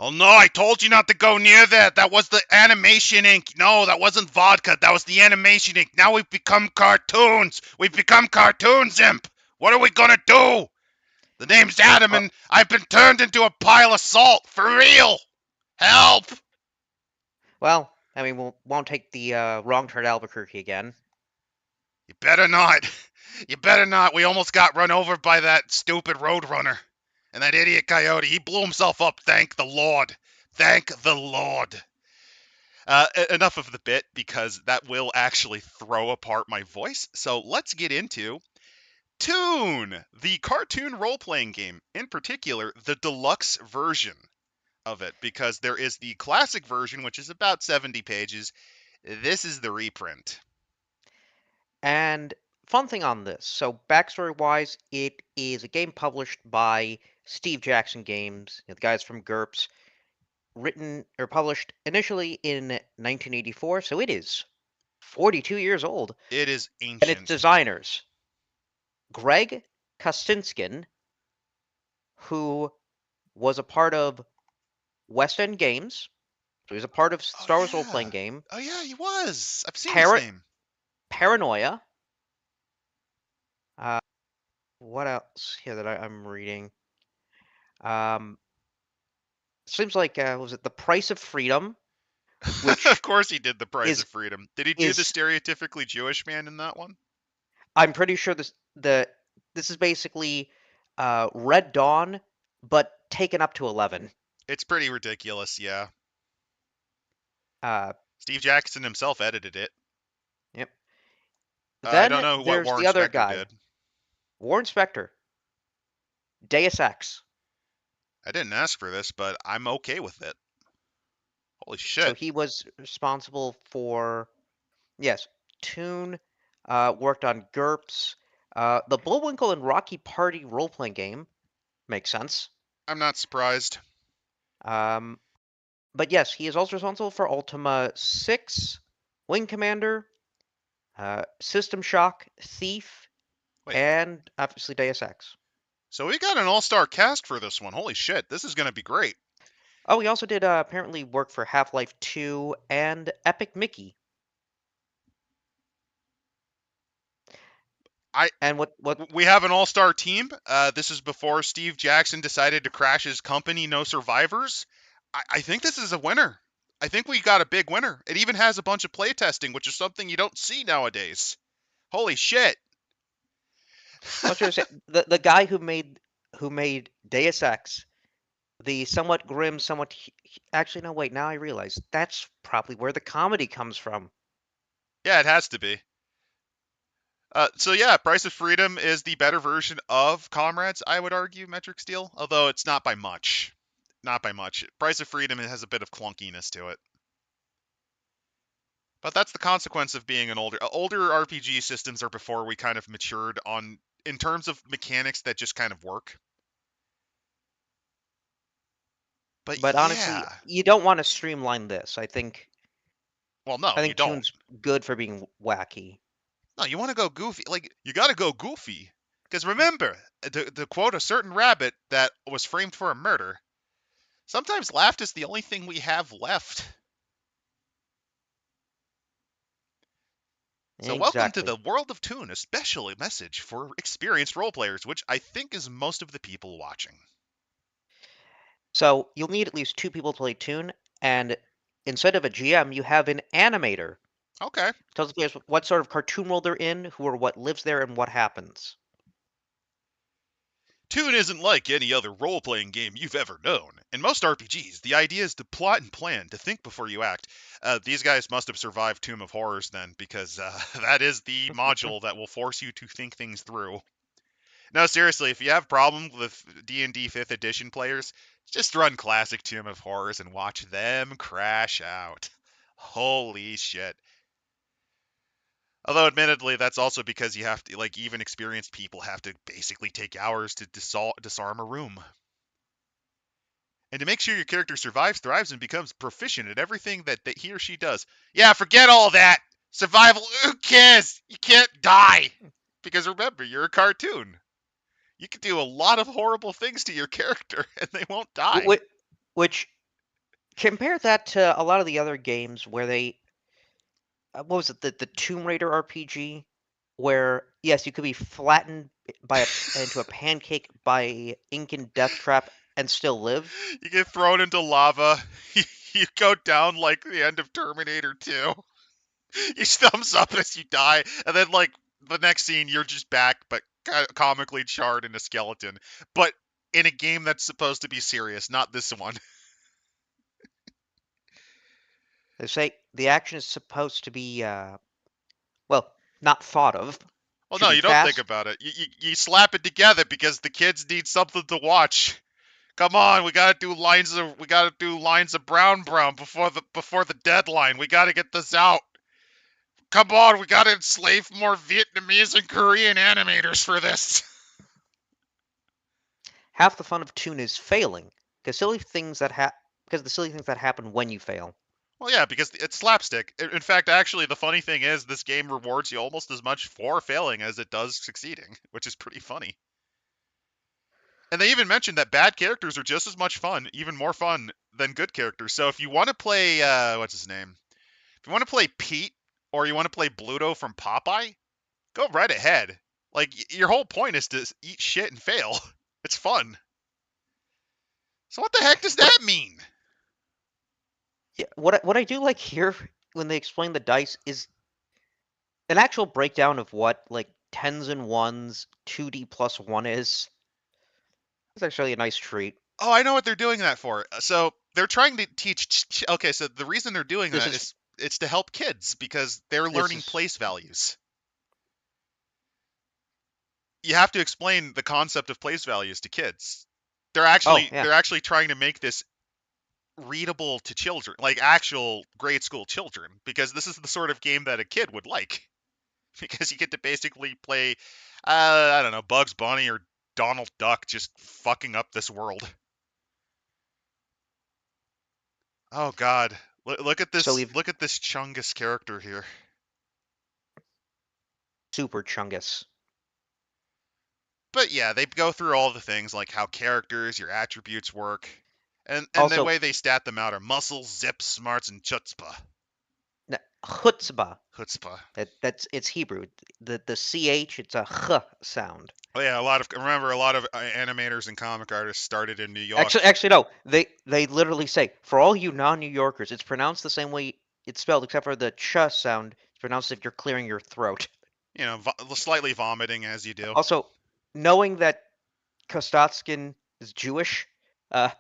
Oh no, I told you not to go near that. That was the animation ink. No, that wasn't vodka. That was the animation ink. Now we've become cartoons. We've become cartoons, Imp. What are we gonna do? The name's Adam Well, and I've been turned into a pile of salt. For real. Help. well, I mean, we won't take the wrong turn to Albuquerque again. You better not. You better not. We almost got run over by that stupid roadrunner. And that idiot coyote. He blew himself up. Thank the Lord. Thank the Lord. Enough of the bit because that will actually throw apart my voice. So let's get into Toon, the cartoon role playing game, in particular, the deluxe version of it, because there is the classic version, which is about 70 pages. This is the reprint. And fun thing on this, so backstory-wise, it is a game published by Steve Jackson Games, the guys from GURPS, written or published initially in 1984, so it is 42 years old. It is And its ancient. designers, Greg Kostinskin, who was a part of West End Games, so he was a part of Oh, Star Wars role-playing yeah. game, Oh, yeah, he was. I've seen his Par- name. Paranoia. Uh, what else here that I'm reading? Um, Seems like was it The Price of Freedom, Of which course he did The Price is of Freedom. Did he do the is stereotypically Jewish man in that one? I'm pretty sure this is basically Red Dawn, but taken up to 11. It's pretty ridiculous, yeah. Uh, Steve Jackson himself edited it. yep. I don't Then know what there's Warren the other Spector guy, did. Warren Spector, Deus Ex. I didn't ask for this, but I'm okay with it. Holy So shit. he was responsible for, yes, Toon, worked on GURPS, the Bullwinkle and Rocky Party role-playing game. Makes sense. I'm not surprised. Um, but yes, he is also responsible for Ultima 6, Wing Commander, System Shock, Thief, Wait, and obviously Deus Ex. so we got an all-star cast for this one. Holy shit, this is gonna be great. Oh, he also did apparently work for Half-Life 2 and Epic Mickey. I And what we have an all-star team. This is before Steve Jackson decided to crash his company, No Survivors. I think this is a winner. I think we got a big winner. It even has a bunch of playtesting, which is something you don't see nowadays. Holy shit. I was going to say the guy who made Deus Ex, the somewhat grim, somewhat actually no wait, now I realize that's probably where the comedy comes from. Yeah, it has to be. So yeah, Price of Freedom is the better version of Comrades, I would argue, Metric Steel, although it's not by much. Not by much. Price of Freedom has a bit of clunkiness to it. But that's the consequence of being an older RPG systems are before we kind of matured on in terms of mechanics that just kind of work. But But honestly, yeah. you don't want to streamline this. Well, I no, you think don't. Toon's good for being wacky. No, you want to go goofy. Like you got to go goofy. Because remember, to quote a certain rabbit that was framed for a murder, sometimes laughter is the only thing we have left. So welcome to Exactly. the world of Toon, a special message for experienced role players, which I think is most of the people watching. So you'll need at least two people to play Toon, and instead of a GM, you have an animator. Okay. Tells the players what sort of cartoon world they're in, who or what lives there, and what happens. Toon isn't like any other role playing game you've ever known. In most RPGs, the idea is to plot and plan, to think before you act. These guys must have survived Tomb of Horrors then, because that is the module that will force you to think things through. No, seriously, if you have problems with D&D 5th edition players, just run classic Tomb of Horrors and watch them crash out. Holy shit. Although, admittedly, that's also because you have to, like, even experienced people have to basically take hours to disarm a room. And to make sure your character survives, thrives, and becomes proficient at everything that he or she does. Yeah, forget all that! Survival, who cares? You can't die! Because remember, you're a cartoon. You can do a lot of horrible things to your character, and they won't die. Which Compare that to a lot of the other games where they, what was it, the Tomb Raider RPG, where yes, you could be flattened by into a pancake by ink and death trap and still live. You get thrown into lava. You go down like the end of Terminator 2. You thumbs up as you die, and then like the next scene, you're just back, but comically charred in a skeleton. But in a game that's supposed to be serious, not this one. They say the action is supposed to be, well, not thought of. Well, Should no, be you don't think fast. about it. You slap it together because the kids need something to watch. Come on, we gotta do lines of brown before the deadline. We gotta get this out. Come on, we gotta enslave more Vietnamese and Korean animators for this. Half the fun of Toon is failing, because the silly things that happen when you fail. Well, yeah, because it's slapstick. In fact, actually, the funny thing is, this game rewards you almost as much for failing as it does succeeding, which is pretty funny. And they even mentioned that bad characters are just as much fun, even more fun than good characters. So if you want to play, what's his name? If you want to play Pete or you want to play Bluto from Popeye, go right ahead. Like your whole point is to eat shit and fail. It's fun. So what the heck does What that mean? yeah, what I do like here when they explain the dice is an actual breakdown of what like tens and ones, 2D plus one is. It's actually a nice treat. Oh, I know what they're doing that for. So they're trying to teach. Okay, so the reason they're doing This that is is it's to help kids because they're this learning is place values. You have to explain the concept of place values to kids. They're oh actually yeah. they're actually trying to make this readable to children, like actual grade school children, because this is the sort of game that a kid would like. Because you get to basically play, I don't know, Bugs Bunny or Donald Duck just fucking up this world. Oh God, look at So this! we've Look at this Chungus character here. Super Chungus. But yeah, they go through all the things like how characters, your attributes work, and the Also, way they stat them out are muscle, zip, smarts, and chutzpah. chutzpah. Chutzpah. That's it's Hebrew. The ch, it's a ch sound. Oh yeah, a lot of animators and comic artists started in New York. Actually no. They literally say for all you non-New Yorkers, it's pronounced the same way it's spelled, except for the ch sound. It's pronounced if you're clearing your throat. You know, slightly vomiting as you do. Also, knowing that Kostatskin is Jewish, uh,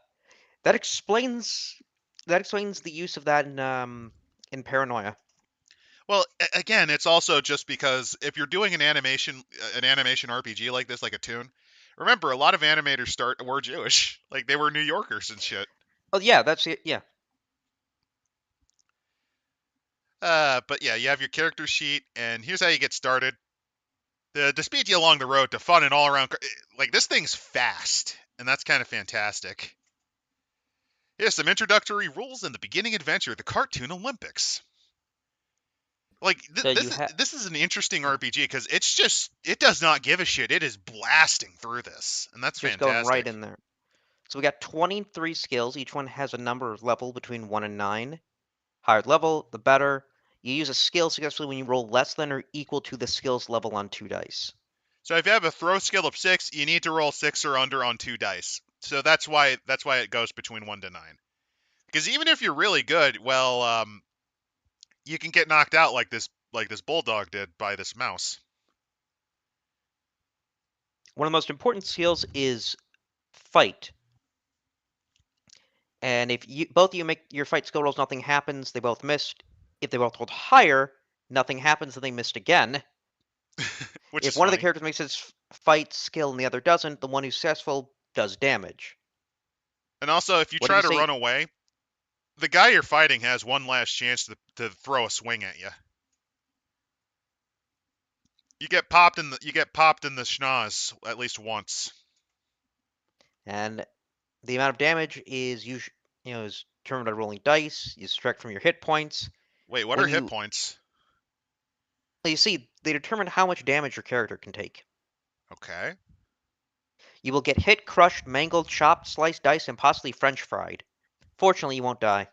that explains the use of that in Paranoia. Well, again, it's also just because if you're doing an animation RPG like this, like a Toon, remember a lot of animators were Jewish, like they were New Yorkers and shit. Oh yeah, that's it. Yeah. But yeah, you have your character sheet, and here's how you get started. To speed you along the road to fun and all around, like this thing's fast, and that's kind of fantastic. Here's some introductory rules in the beginning adventure, the Cartoon Olympics. Like So you have this is an interesting RPG because it does not give a shit. It is blasting through this, and that's just going right fantastic. in there. So we got 23 skills. Each one has a number of level between 1 and 9. Higher level, the better. You use a skill successfully when you roll less than or equal to the skill's level on 2 dice. So if you have a throw skill of 6, you need to roll 6 or under on 2 dice. So that's why it goes between 1 to 9. Because even if you're really good, well, you can get knocked out like this bulldog did by this mouse. One of the most important skills is fight. And if you both of you make your fight skill rolls, nothing happens. They both missed. If they both rolled higher, nothing happens, and they missed again. Which If is one of the funny. characters makes his fight skill and the other doesn't, the one who's successful does damage. And also, if you What did try you to say? run away, the guy you're fighting has one last chance to throw a swing at you. You get popped in the schnoz at least once. And the amount of damage is is determined by rolling dice. You subtract from your hit points. Wait, what are When hit you points? see, they determine how much damage your character can take. Okay. You will get hit, crushed, mangled, chopped, sliced, diced, and possibly French fried. Fortunately, you won't die.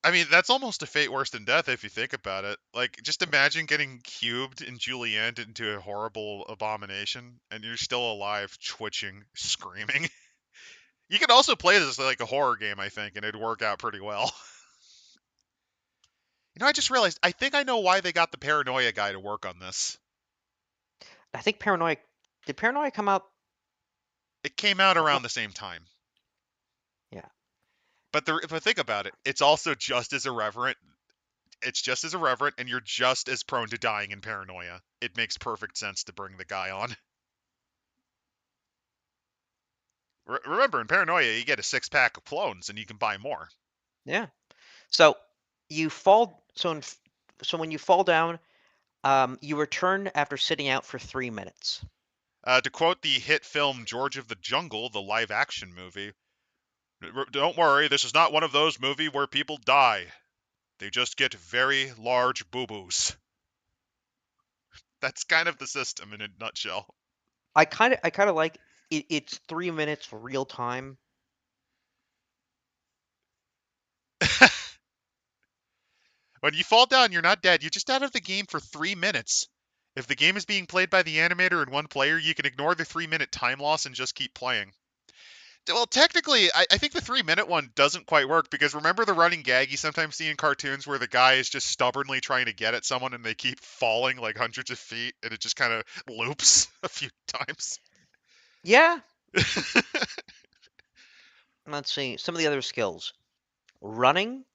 I mean, that's almost a fate worse than death if you think about it. Like, just imagine getting cubed and julienned into a horrible abomination, and you're still alive, twitching, screaming. You could also play this like a horror game, I think, and it'd work out pretty well. I just realized, I think I know why they got the paranoia guy to work on this. I think Paranoia. Did Paranoia come out? It came out I around don't. the same time. Yeah. But if I think about it, it's also just as irreverent. It's just as irreverent, and you're just as prone to dying in paranoia. It makes perfect sense to bring the guy on. Remember, in paranoia, you get a 6-pack of clones, and you can buy more. Yeah. So you fall. So when you fall down, you return after sitting out for 3 minutes. To quote the hit film George of the Jungle, the live-action movie, "Don't worry, this is not one of those movies where people die. They just get very large boo-boos." That's kind of the system in a nutshell. I kind of like it. It's 3 minutes real time. When you fall down, you're not dead. You're just out of the game for 3 minutes. If the game is being played by the animator and one player, you can ignore the 3-minute time loss and just keep playing. Well, technically, I think the 3-minute one doesn't quite work because remember the running gag you sometimes see in cartoons where the guy is just stubbornly trying to get at someone and they keep falling like hundreds of feet and it just kind of loops a few times? Yeah. Let's see some of the other skills. Running.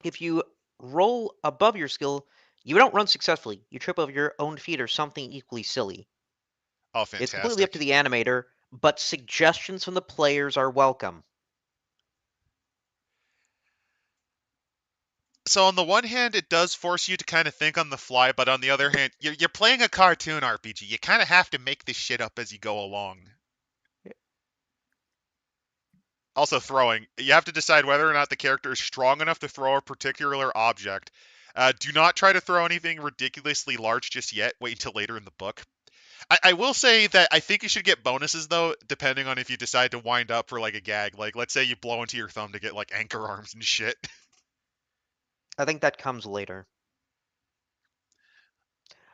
If you roll above your skill, you don't run successfully. You trip over your own feet or something equally silly. Oh, It's completely up to fantastic. the animator, but suggestions from the players are welcome. So on the one hand, it does force you to kind of think on the fly, but on the other hand, you're playing a cartoon RPG. You kind of have to make this shit up as you go along. Also, throwing. You have to decide whether or not the character is strong enough to throw a particular object. Do not try to throw anything ridiculously large just yet. Wait until later in the book. I will say that I think you should get bonuses though, depending on if you decide to wind up for like a gag. Like, let's say you blow into your thumb to get like anchor arms and shit. I think that comes later.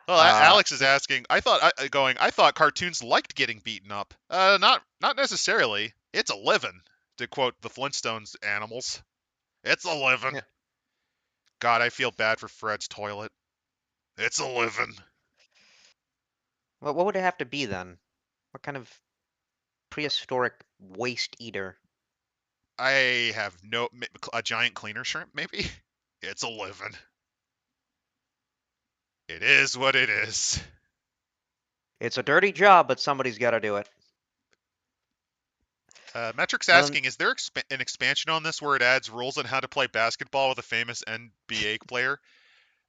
Well, Uh, Alex is asking. I thought cartoons liked getting beaten up. Not necessarily. It's a living. To quote the Flintstones animals, it's a living. yeah. God, I feel bad for Fred's toilet. It's a living. Well, what would it have to be then? What kind of prehistoric waste eater? I have no a giant cleaner shrimp maybe. It's a living. It is what it is. It's a dirty job, but somebody's got to do it. Metric's Well, asking, is there an expansion on this where it adds rules on how to play basketball with a famous NBA player?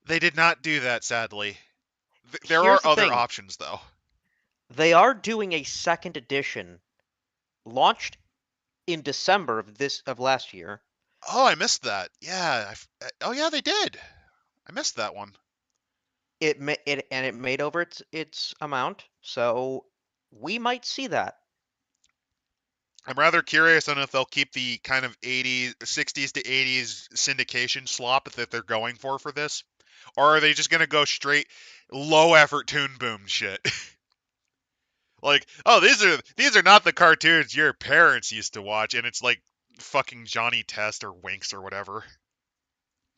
They did not do that, sadly. There are here's the other thing. options, though. They are doing a second edition, launched in December of last year. Oh, I missed that. Yeah. Oh, yeah, they did. I missed that one. It made over its amount, so we might see that. I'm rather curious on if they'll keep the kind of 80s, 60s to 80s syndication slop that they're going for this, or are they just gonna go straight low effort Toon Boom shit? Like, oh, these are not the cartoons your parents used to watch, and it's like fucking Johnny Test or Winx or whatever.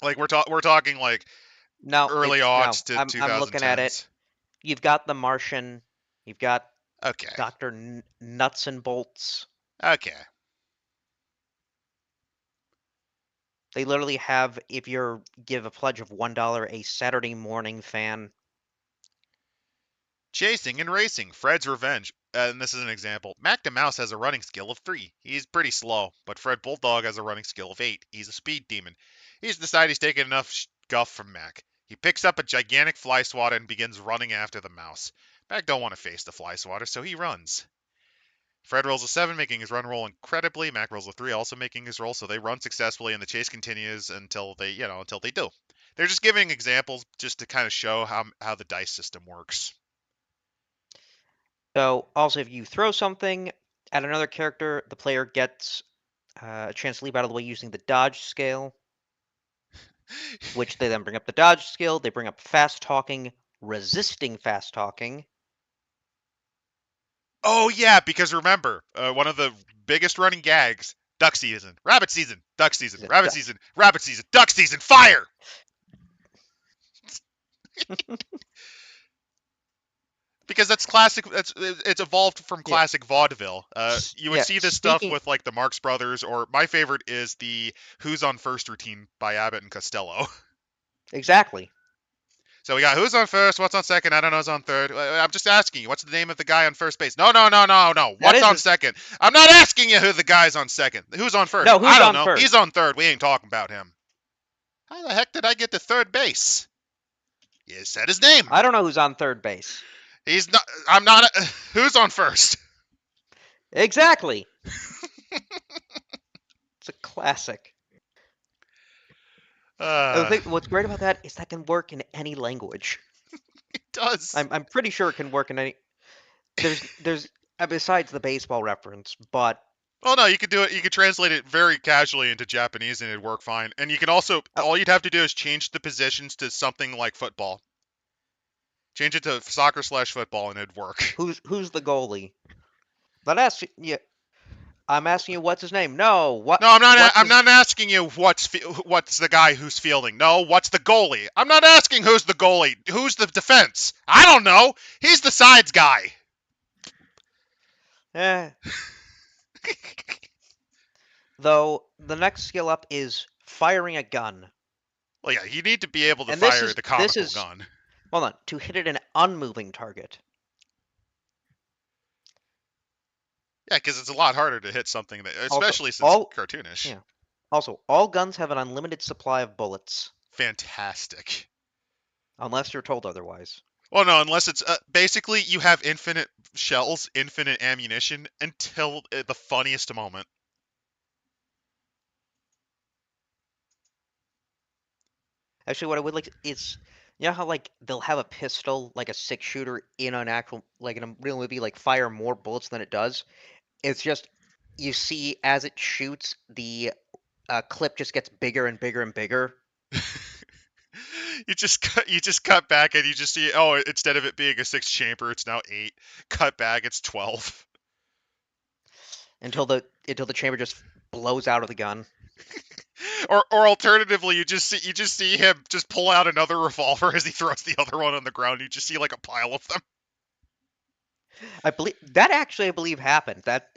Like we're talking like No, early it's no. aughts to I'm looking at it. 2010s. You've got The Martian. You've got Okay, Doctor Nuts and Bolts. okay. They literally have, if you give a pledge of $1, a Saturday morning fan. Chasing and racing, Fred's revenge. And this is an example. Mac the Mouse has a running skill of 3. He's pretty slow, but Fred Bulldog has a running skill of 8. He's a speed demon. He's decided he's taken enough guff from Mac. He picks up a gigantic fly swatter and begins running after the mouse. Mac don't want to face the fly swatter, so he runs. Fred rolls a 7, making his run roll incredibly. Mac rolls a 3, also making his roll, so they run successfully, and the chase continues until they do. They're just giving examples just to kind of show how the dice system works. So also, if you throw something at another character, the player gets A chance to leap out of the way using the dodge skill, which they then bring up the dodge skill. They bring up fast talking, resisting fast talking. Oh yeah, because remember, one of the biggest running gags: duck season, rabbit season, duck season, rabbit season, rabbit season, duck season, fire. Because that's classic. It's evolved from Yeah, classic vaudeville. You would yeah. see this stuff Speaking with like the Marx Brothers, or my favorite is the "Who's on First" routine by Abbott and Costello. exactly. So we got who's on first, what's on second, I don't know who's on third. I'm just asking you, what's the name of the guy on first base? No, no, no, no, no. That What's is on his. second? I'm not asking you who the guy's on second. Who's on first? No, I who's don't on know. He's first? on third. We ain't talking about him. How the heck did I get to third base? You said his name. I don't know who's on third base. He's not. I'm not. Who's on first? Exactly. It's a classic. And the Uh, thing, what's great about that is that can work in any language. it does. I'm pretty sure it can work in any. There's besides the baseball reference, but Well, no, you could do it. You could translate it very casually into Japanese, and it'd work fine. And you can also, oh, all you'd have to do is change the positions to something like football. Change it to soccer/football, and it'd work. who's the goalie? But ask you. I'm asking you what's his name. No, what No, I'm not. what's I'm his not asking you what's the guy who's fielding. No, what's the goalie? I'm not asking who's the goalie. Who's the defense? I don't know. He's the sides guy. eh. Though the next skill up is firing a gun. Well, yeah, you need to be able to And this fire is the this comical is gun. hold on, to hit at an unmoving target. Yeah, because it's a lot harder to hit something that, Also, especially since all cartoonish. yeah. Also, all guns have an unlimited supply of bullets, Fantastic. unless you're told otherwise. Well, no, unless it's basically you have infinite shells, infinite ammunition until the funniest moment. Actually, what I would like is, you know how like they'll have a pistol, like a six shooter, in an actual like in a real movie, like fire more bullets than it does. It's just you see as it shoots, the clip just gets bigger and bigger and bigger You just cut back and you just see, oh, instead of it being a 6 chamber, it's now 8. Cut back, it's 12. until the chamber just blows out of the gun. Or alternatively, you just see him just pull out another revolver as he throws the other one on the ground. You just see like a pile of them. I believe that actually I believe happened. That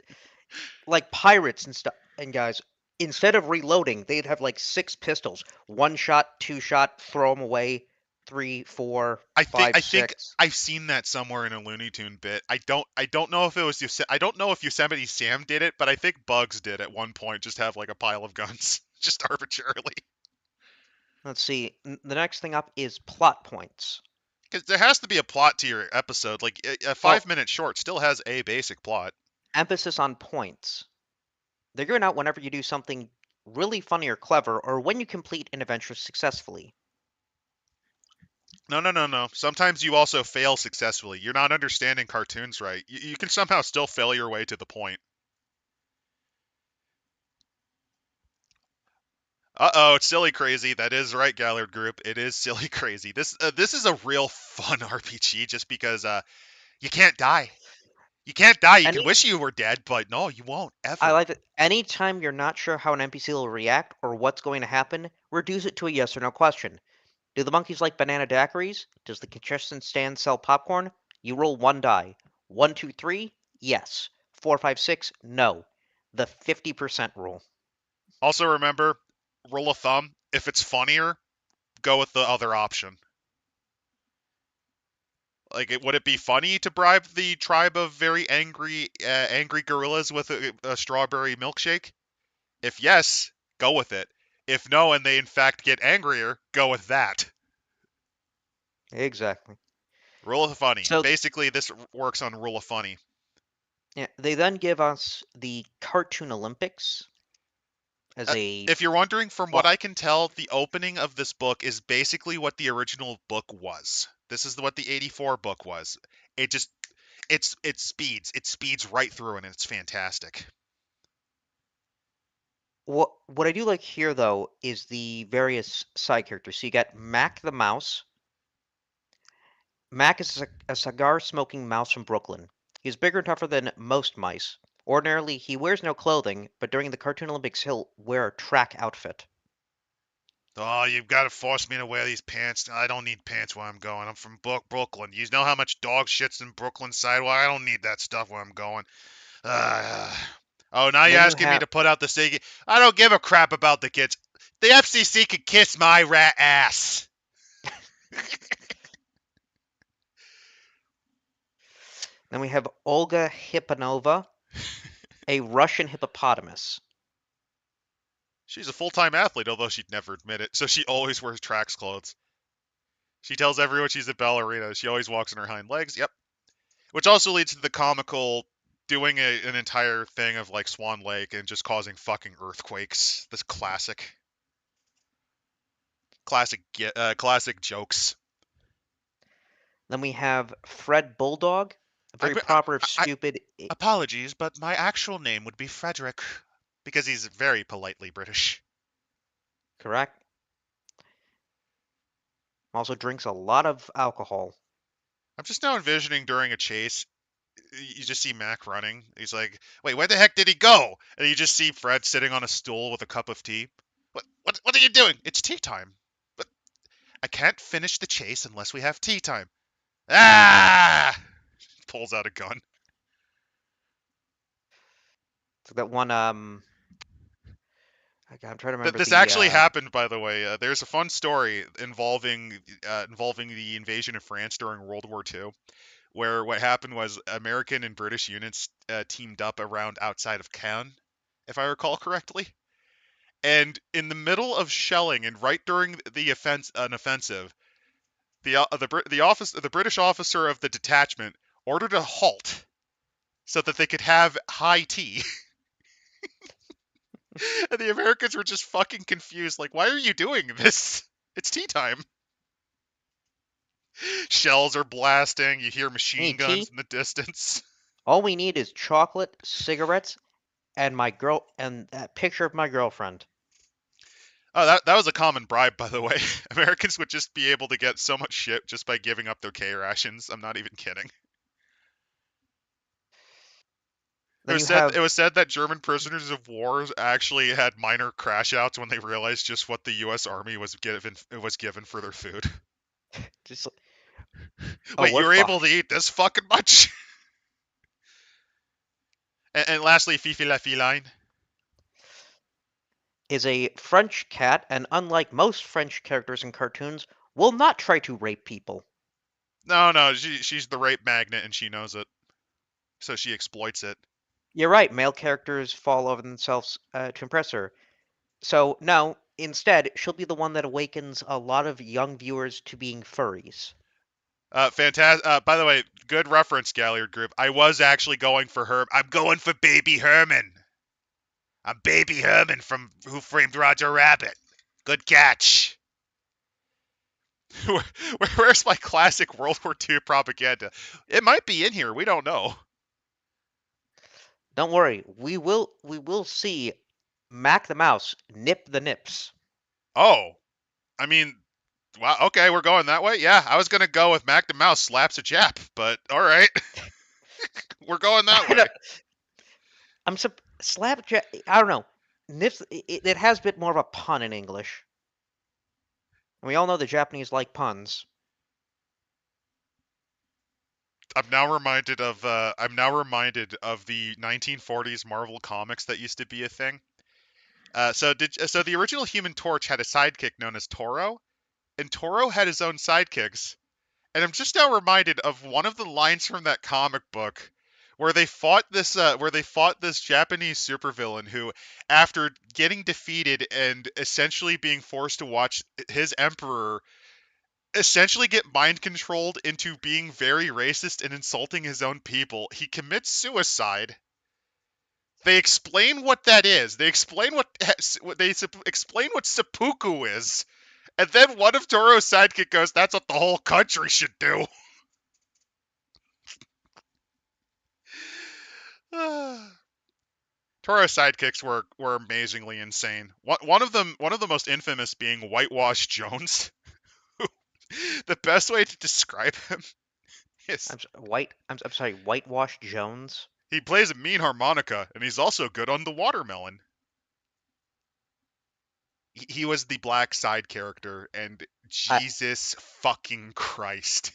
like pirates and stuff and guys, instead of reloading, they'd have like six pistols. One shot, two shot, throw them away, three, four, I think five, I think six. I've seen that somewhere in a Looney Tune bit. I don't know if it was I don't know if Yosemite Sam did it, but I think Bugs did at one point. Just have like a pile of guns, just arbitrarily. Let's see. The next thing up is plot points. Because there has to be a plot to your episode. Like a Well, 5 minute short still has a basic plot. emphasis on points. They're given out whenever you do something really funny or clever, or when you complete an adventure successfully. No, no, no, no. Sometimes you also fail successfully. You're not understanding cartoons right. You can somehow still fail your way to the point. Uh-oh, it's silly crazy. That is right, Gallard Group. It is silly crazy. This is a real fun RPG just because you can't die. You can't die. You can Any wish you were dead, but no, you won't I ever. like that. Anytime you're not sure how an NPC will react or what's going to happen, reduce it to a yes or no question. Do the monkeys like banana daiquiris? Does the concession stand sell popcorn? You roll one die. One, two, three, yes. Four, five, six, no. The 50% rule. Also remember, rule of thumb, if it's funnier, go with the other option. Like, would it be funny to bribe the tribe of very angry gorillas with a strawberry milkshake? If yes, go with it. If no, and they in fact get angrier, go with that. Exactly. Rule of funny. So, Basically, this works on rule of funny. yeah, they then give us the Cartoon Olympics as a. If you're wondering, from what Well, I can tell, the opening of this book is basically what the original book was. This is what the '84 book was. It just it speeds right through, and it's fantastic. What I do like here, though, is the various side characters. So you got Mac the mouse. Mac is a cigar-smoking mouse from Brooklyn. He's bigger and tougher than most mice. Ordinarily, he wears no clothing, but during the Cartoon Olympics, he'll wear a track outfit. Oh, you've got to force me to wear these pants. I don't need pants where I'm going. I'm from Brooklyn. You know how much dog shit's in Brooklyn sidewalk? I don't need that stuff where I'm going. Uh, oh, now you're Then you asking me have to put out the ciggy. I don't give a crap about the kids. The FCC could kiss my rat ass. then we have Olga Hippanova, a Russian hippopotamus. She's a full-time athlete, although she'd never admit it, so she always wears tracks clothes. She tells everyone she's a ballerina. She always walks on her hind legs. Yep. Which also leads to the comical doing an entire thing of like Swan Lake and just causing fucking earthquakes. This classic jokes. Then we have Fred Bulldog, a I, very proper, stupid. apologies, but my actual name would be Frederick because he's very politely British. Correct. Also drinks a lot of alcohol. I'm just now envisioning during a chase, you just see Mac running. He's like, "Wait, where the heck did he go?" And you just see Fred sitting on a stool with a cup of tea. What are you doing? It's tea time. But I can't finish the chase unless we have tea time. Ah! Pulls out a gun. So that one, I'm trying to remember This the. actually happened, by the way. There's a fun story involving the invasion of France during World War II, where what happened was American and British units teamed up around outside of Caen, if I recall correctly. And in the middle of shelling and right during an offensive, the British officer of the detachment ordered a halt so that they could have high tea. And the Americans were just fucking confused. Like, why are you doing this? It's tea time. Shells are blasting. You hear We machine need guns tea. in the distance. All we need is chocolate, cigarettes, and my girl, and that picture of my girlfriend. Oh, that was a common bribe, by the way. Americans would just be able to get so much shit just by giving up their K rations. I'm not even kidding. Then you have. It was said that German prisoners of war actually had minor crash outs when they realized just what the U.S. Army was given for their food. Just, oh, Wait, you we're were able to fucked. eat this fucking much? And lastly, Fifi la feline. Is a French cat, and unlike most French characters in cartoons, will not try to rape people. No, she's the rape magnet and she knows it, so she exploits it. You're right, male characters fall over themselves to impress her. So, no, instead, she'll be the one that awakens a lot of young viewers to being furries. Fantastic. By the way, good reference, Galliard Group. I was actually going for Herm. I'm going for Baby Herman. I'm Baby Herman from Who Framed Roger Rabbit. Good catch. Where's my classic World War II propaganda? It might be in here. We don't know. Don't worry, we will see Mac the Mouse nip the nips. Oh, I mean, wow. Okay, we're going that way. Yeah, I was gonna go with Mac the Mouse slaps a Jap, but all right, we're going that I way. don't, I'm slapjack. I don't know. Nips. It has a bit more of a pun in English. And we all know the Japanese like puns. I'm now reminded of the 1940s Marvel comics that used to be a thing. So the original Human Torch had a sidekick known as Toro, and Toro had his own sidekicks. And I'm just now reminded of one of the lines from that comic book where they fought this Japanese supervillain who, after getting defeated and essentially being forced to watch his emperor essentially get mind controlled into being very racist and insulting his own people, he commits suicide. They explain what that is. They explain explain what seppuku is, and then one of Toro's sidekick goes, "That's what the whole country should do." Toro's sidekicks were amazingly insane. One of the most infamous being Whitewash Jones. The best way to describe him is I'm sorry, Whitewash Jones. he plays a mean harmonica, and he's also good on the watermelon. He was the black side character, and I Jesus fucking Christ.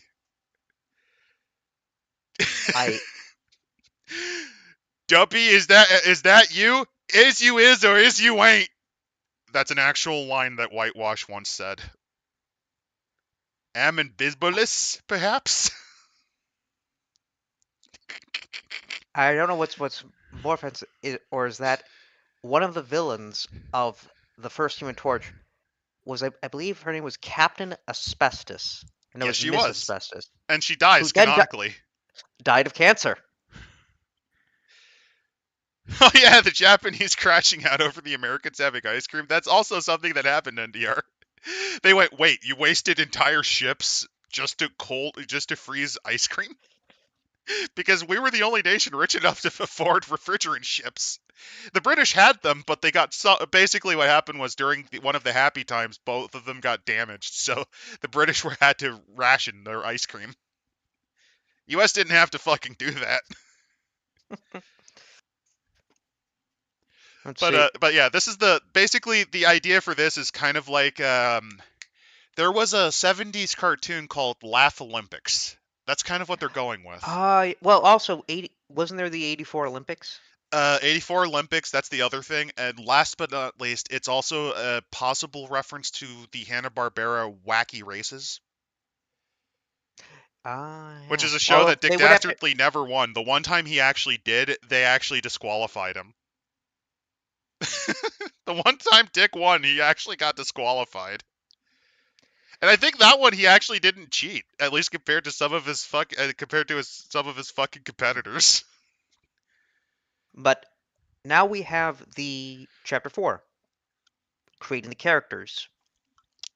I Duppy, is that you? Is you is or is you ain't? That's an actual line that Whitewash once said. Am Bisbolus, perhaps? I don't know what's more offensive, or is that one of the villains of the first Human Torch was I believe her name was Captain Asbestos, and it Yes, was she Miss was. Asbestos, And she who dies then canonically. died of cancer. Oh yeah, the Japanese crashing out over the Americans having ice cream. That's also something that happened in NDR. They went, wait, you wasted entire ships just to freeze ice cream? Because we were the only nation rich enough to afford refrigerant ships. The British had them, but they got basically what happened was during one of the happy times, both of them got damaged. So the British had to ration their ice cream. U.S. didn't have to fucking do that. Let's see. But yeah, this is basically the idea for this is kind of like there was a '70s cartoon called Laugh Olympics. That's kind of what they're going with. Well, also 80 wasn't there the '84 Olympics? '84 Olympics, that's the other thing. And last but not least, it's also a possible reference to the Hanna-Barbera Wacky Races, which Yeah. is a show Although that Dick they would have to, Dastardly never won. The one time he actually did, they actually disqualified him. The one time Dick won, he actually got disqualified. And I think that one he actually didn't cheat, at least compared to some of his fucking competitors. but now we have the chapter 4, creating the characters.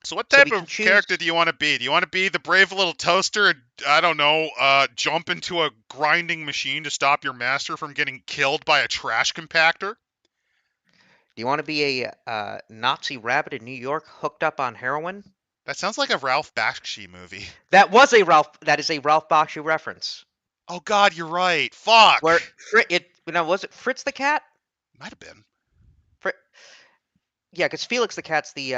So what So type we can of character choose. do you want to be? Do you want to be the brave little toaster and, I don't know, jump into a grinding machine to stop your master from getting killed by a trash compactor? Do you want to be a Nazi rabbit in New York hooked up on heroin? That sounds like a Ralph Bakshi movie. That is a Ralph Bakshi reference. Oh god, you're right. Fuck. Where was it Fritz the cat? Might have been. Frit, yeah, because Felix the cat's the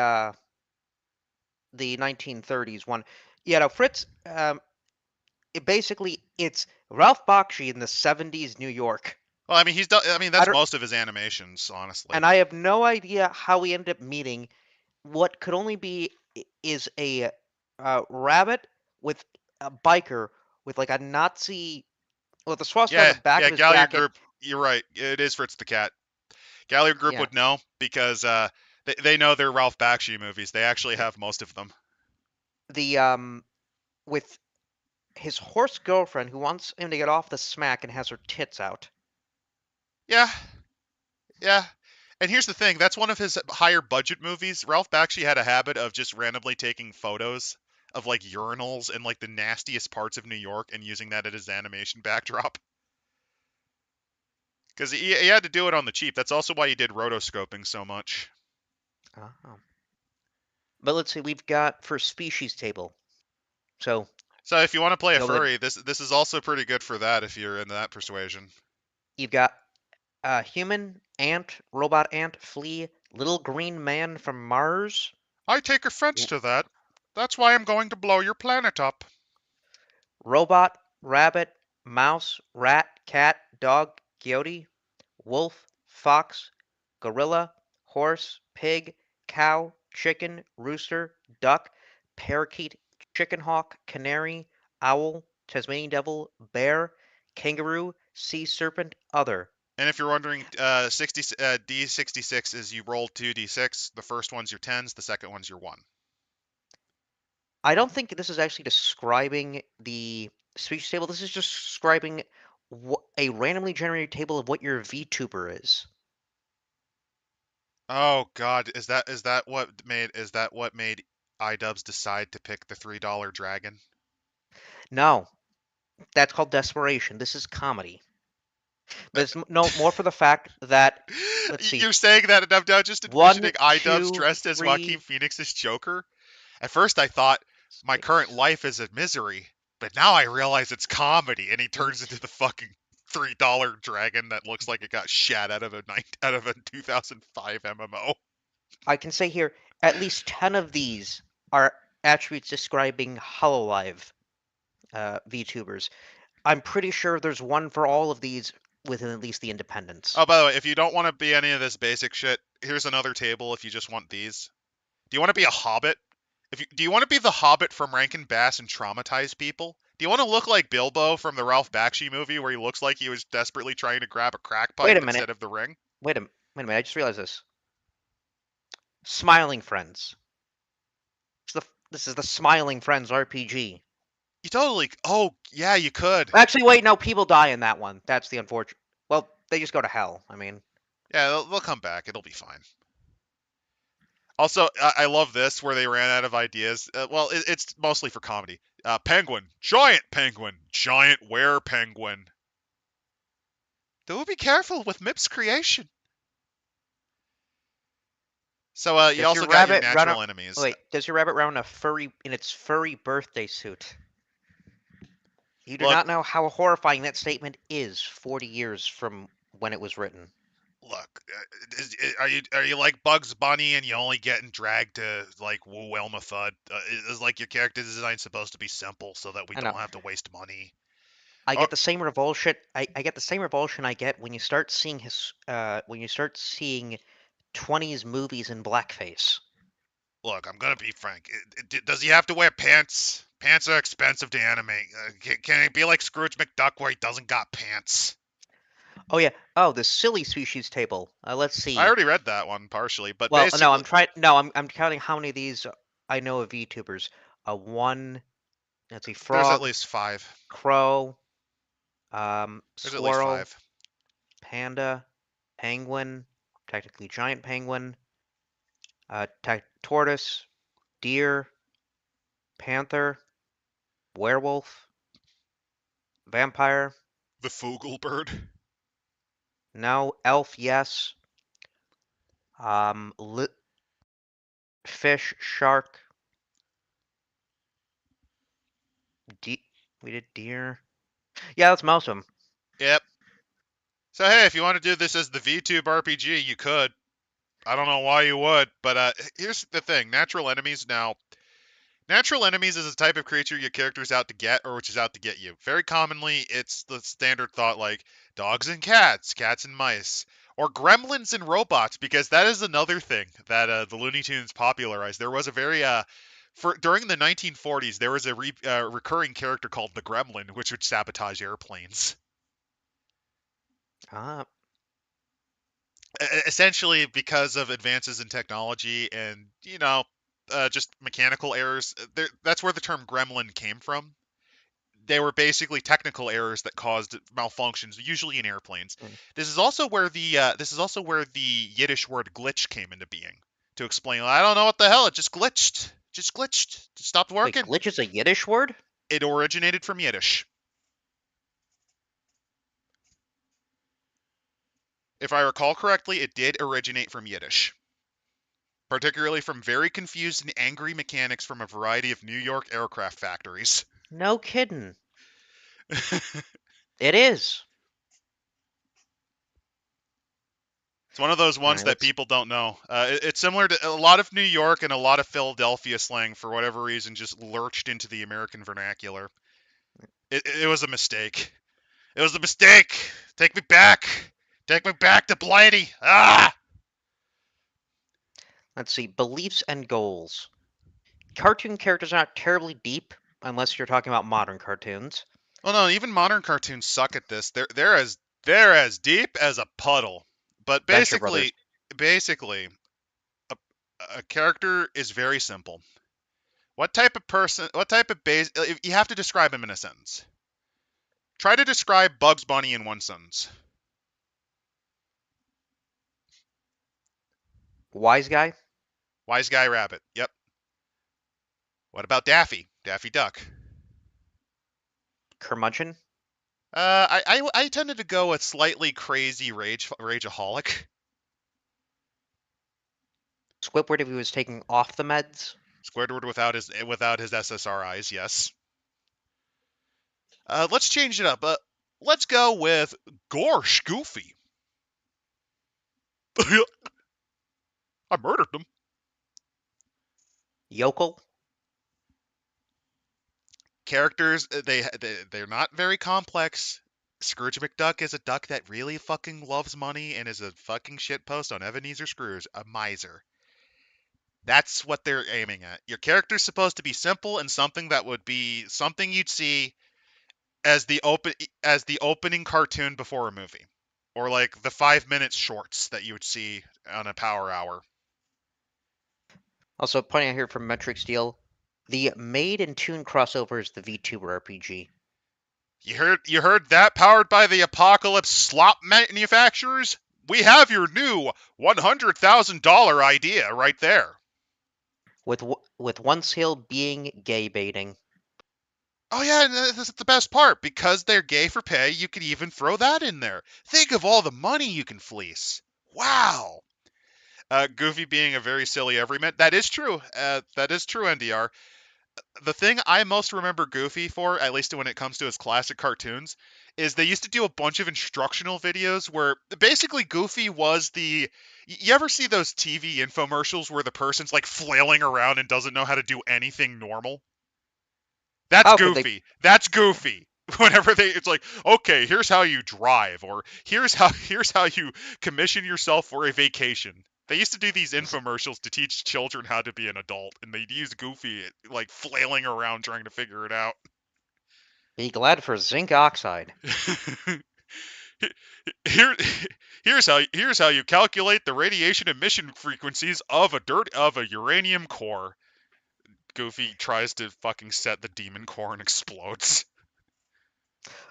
1930s one. Yeah, no, Fritz. It's Ralph Bakshi in the 70s New York. Well, I mean, he's done. I mean, I that's don't, most of his animations, honestly. and I have no idea how we ended up meeting what could only be is a rabbit with a biker with like a Nazi with a swastika on Yeah, the back yeah, of his Gallier jacket. Group. You're right. It is Fritz the Cat. Gallier Group Yeah, would know because they know their Ralph Bakshi movies. They actually have most of them. the with his horse girlfriend who wants him to get off the smack and has her tits out. Yeah, yeah. And here's the thing, that's one of his higher budget movies. Ralph Bakshi had a habit of just randomly taking photos of like urinals and like the nastiest parts of New York and using that as his animation backdrop. Because he had to do it on the cheap. That's also why he did rotoscoping so much. Oh. But let's see, we've got for species table. So So if you want to play a go ahead. furry, this is also pretty good for that if you're in that persuasion. You've got human, ant, robot ant, flea, little green man from Mars, I take offense to that. That's why I'm going to blow your planet up. robot, rabbit, mouse, rat, cat, dog, coyote, wolf, fox, gorilla, horse, pig, cow, chicken, rooster, duck, parakeet, chicken hawk, canary, owl, Tasmanian devil, bear, kangaroo, sea serpent, other. And if you're wondering, D66 is you roll 2d6. The first one's your tens, the second one's your 1. I don't think this is actually describing the speech table. This is just describing a randomly generated table of what your VTuber is. Oh god, is that what made iDubbbz decide to pick the $3 dragon? No, that's called desperation. This is comedy. But it's no more for the fact that, let's see, You're saying that, and I'm now just one, envisioning iDubbbz two, dressed as Joaquin three, Phoenix's Joker. At first, I thought my current six. life is a misery, but now I realize it's comedy, and he turns Eight. into the fucking $3 dragon that looks like it got shat out of a 2005 MMO. I can say here, at least 10 of these are attributes describing Hololive VTubers. I'm pretty sure there's one for all of these within at least the independents. Oh, by the way, if you don't want to be any of this basic shit, here's another table if you just want these. Do you want to be a hobbit? Do you want to be the hobbit from Rankin Bass and traumatize people? Do you want to look like Bilbo from the Ralph Bakshi movie where he looks like he was desperately trying to grab a crack Wait a pipe minute. instead of the ring? Wait a minute. I just realized this. Smiling Friends. This is the Smiling Friends RPG. You totally. Oh, yeah, you could. Actually, wait, no, people die in that one. That's the unfortunate. Well, they just go to hell. I mean, Yeah, they'll come back. It'll be fine. Also, I love this where they ran out of ideas. Well, it's mostly for comedy. Penguin, giant were penguin. Do be careful with Mip's creation. So you does your also got your rabbit run a natural enemies. wait? Does your rabbit run a furry in its furry birthday suit? You do Look, not know how horrifying that statement is 40 years from when it was written. look. Are you like Bugs Bunny and you only getting dragged to like woo Elma Fudd? Is like your character design supposed to be simple so that we I know. don't have to waste money? I Oh, get the same revulsion. I get the same revulsion I get when you start seeing when you start seeing 20s movies in blackface. look, I'm gonna be frank. Does he have to wear pants? Pants are expensive to animate. Can it be like Scrooge McDuck where he doesn't got pants? Oh yeah. Oh, the silly species table. Let's I see. already read that one partially, but Well, no, basically, I'm trying. No, I'm counting how many of these I know of VTubers. One. Let's see. there's at Frog, least five. crow, There's at least squirrel, five. panda, penguin, technically giant penguin, tortoise, deer, panther, werewolf, vampire. The Fogelbird. No, elf. Yes. Li- fish, shark. We did deer. Yeah, that's most of them. Yep. So hey, if you want to do this as the VTube RPG, you could. I don't know why you would, but here's the thing: natural enemies now. Natural enemies is a type of creature your character is out to get, or which is out to get you. Very commonly, it's the standard thought like dogs and cats, cats and mice, or gremlins and robots, because that is another thing that the Looney Tunes popularized. There was a very for during the 1940s, there was a recurring character called the Gremlin, which would sabotage airplanes. Ah, Essentially because of advances in technology and just mechanical errors. That's where the term gremlin came from. They were basically technical errors that caused malfunctions, usually in airplanes. mm. This is also where the Yiddish word glitch came into being to explain. I don't know what the hell. It just glitched, it stopped Wait, working. glitch is a Yiddish word? It originated from Yiddish. If I recall correctly, it did originate from Yiddish, particularly from very confused and angry mechanics from a variety of New York aircraft factories. No kidding. It is. It's one of those All ones right, that let's. people don't know. It's similar to a lot of New York and a lot of Philadelphia slang, for whatever reason, just lurched into the American vernacular. It was a mistake. It was a mistake. Take me back. Take me back to Blighty. Ah! Let's see. Beliefs and goals. Cartoon characters are not terribly deep, unless you're talking about modern cartoons. Well, no, even modern cartoons suck at this. They're as deep as a puddle. But Venture Brothers. basically, a, a character is very simple. What type of person? What type of base? You have to describe him in a sentence. Try to describe Bugs Bunny in one sentence. Wise guy. Wise guy rabbit. Yep. What about Daffy? Daffy Duck. Curmudgeon. I tended to go with slightly crazy rageaholic. Squidward if he was taking off the meds. Squidward without his SSRIs, yes. Let's change it up. Let's go with Gorsh Goofy. I murdered them. Yokel. Characters, they're not very complex. Scrooge McDuck is a duck that really fucking loves money and is a fucking shitpost on Ebenezer Scrooge, a miser. That's what they're aiming at. Your character's supposed to be simple and something that would be something you'd see as the opening cartoon before a movie, or like the 5 minute shorts that you would see on a Power Hour. Also, pointing out here from Metric Steel, the Made and Toon crossover is the VTuber RPG. You heard that? Powered by the apocalypse slop manufacturers? We have your new $100,000 idea right there. With one sale being gay baiting. Oh yeah, and this is the best part. Because they're gay for pay, you could even throw that in there. Think of all the money you can fleece. Wow. Goofy being a very silly everyman. That is true. That is true, NDR. The thing I most remember Goofy for, at least when it comes to his classic cartoons, is they used to do a bunch of instructional videos where basically Goofy was the. You ever see those TV infomercials where the person's like flailing around and doesn't know how to do anything normal? That's How could they? Goofy. That's Goofy. Whenever it's like, okay, here's how you drive, or here's how you commission yourself for a vacation. They used to do these infomercials to teach children how to be an adult, and they'd use Goofy like flailing around trying to figure it out. Be glad for zinc oxide. Here, here's how you calculate the radiation emission frequencies of a uranium core. Goofy tries to fucking set the demon core and explodes.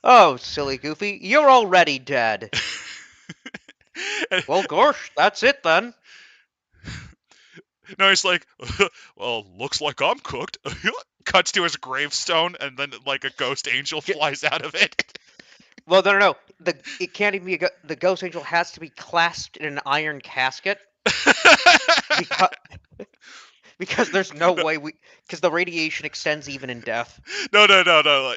Oh, silly Goofy, you're already dead. Well, gosh, that's it then. No, he's like, well, looks like I'm cooked. Cuts to his gravestone, and then like a ghost angel flies out of it. Well, no. It can't even be the ghost angel has to be clasped in an iron casket because because there's no way because the radiation extends even in death. No.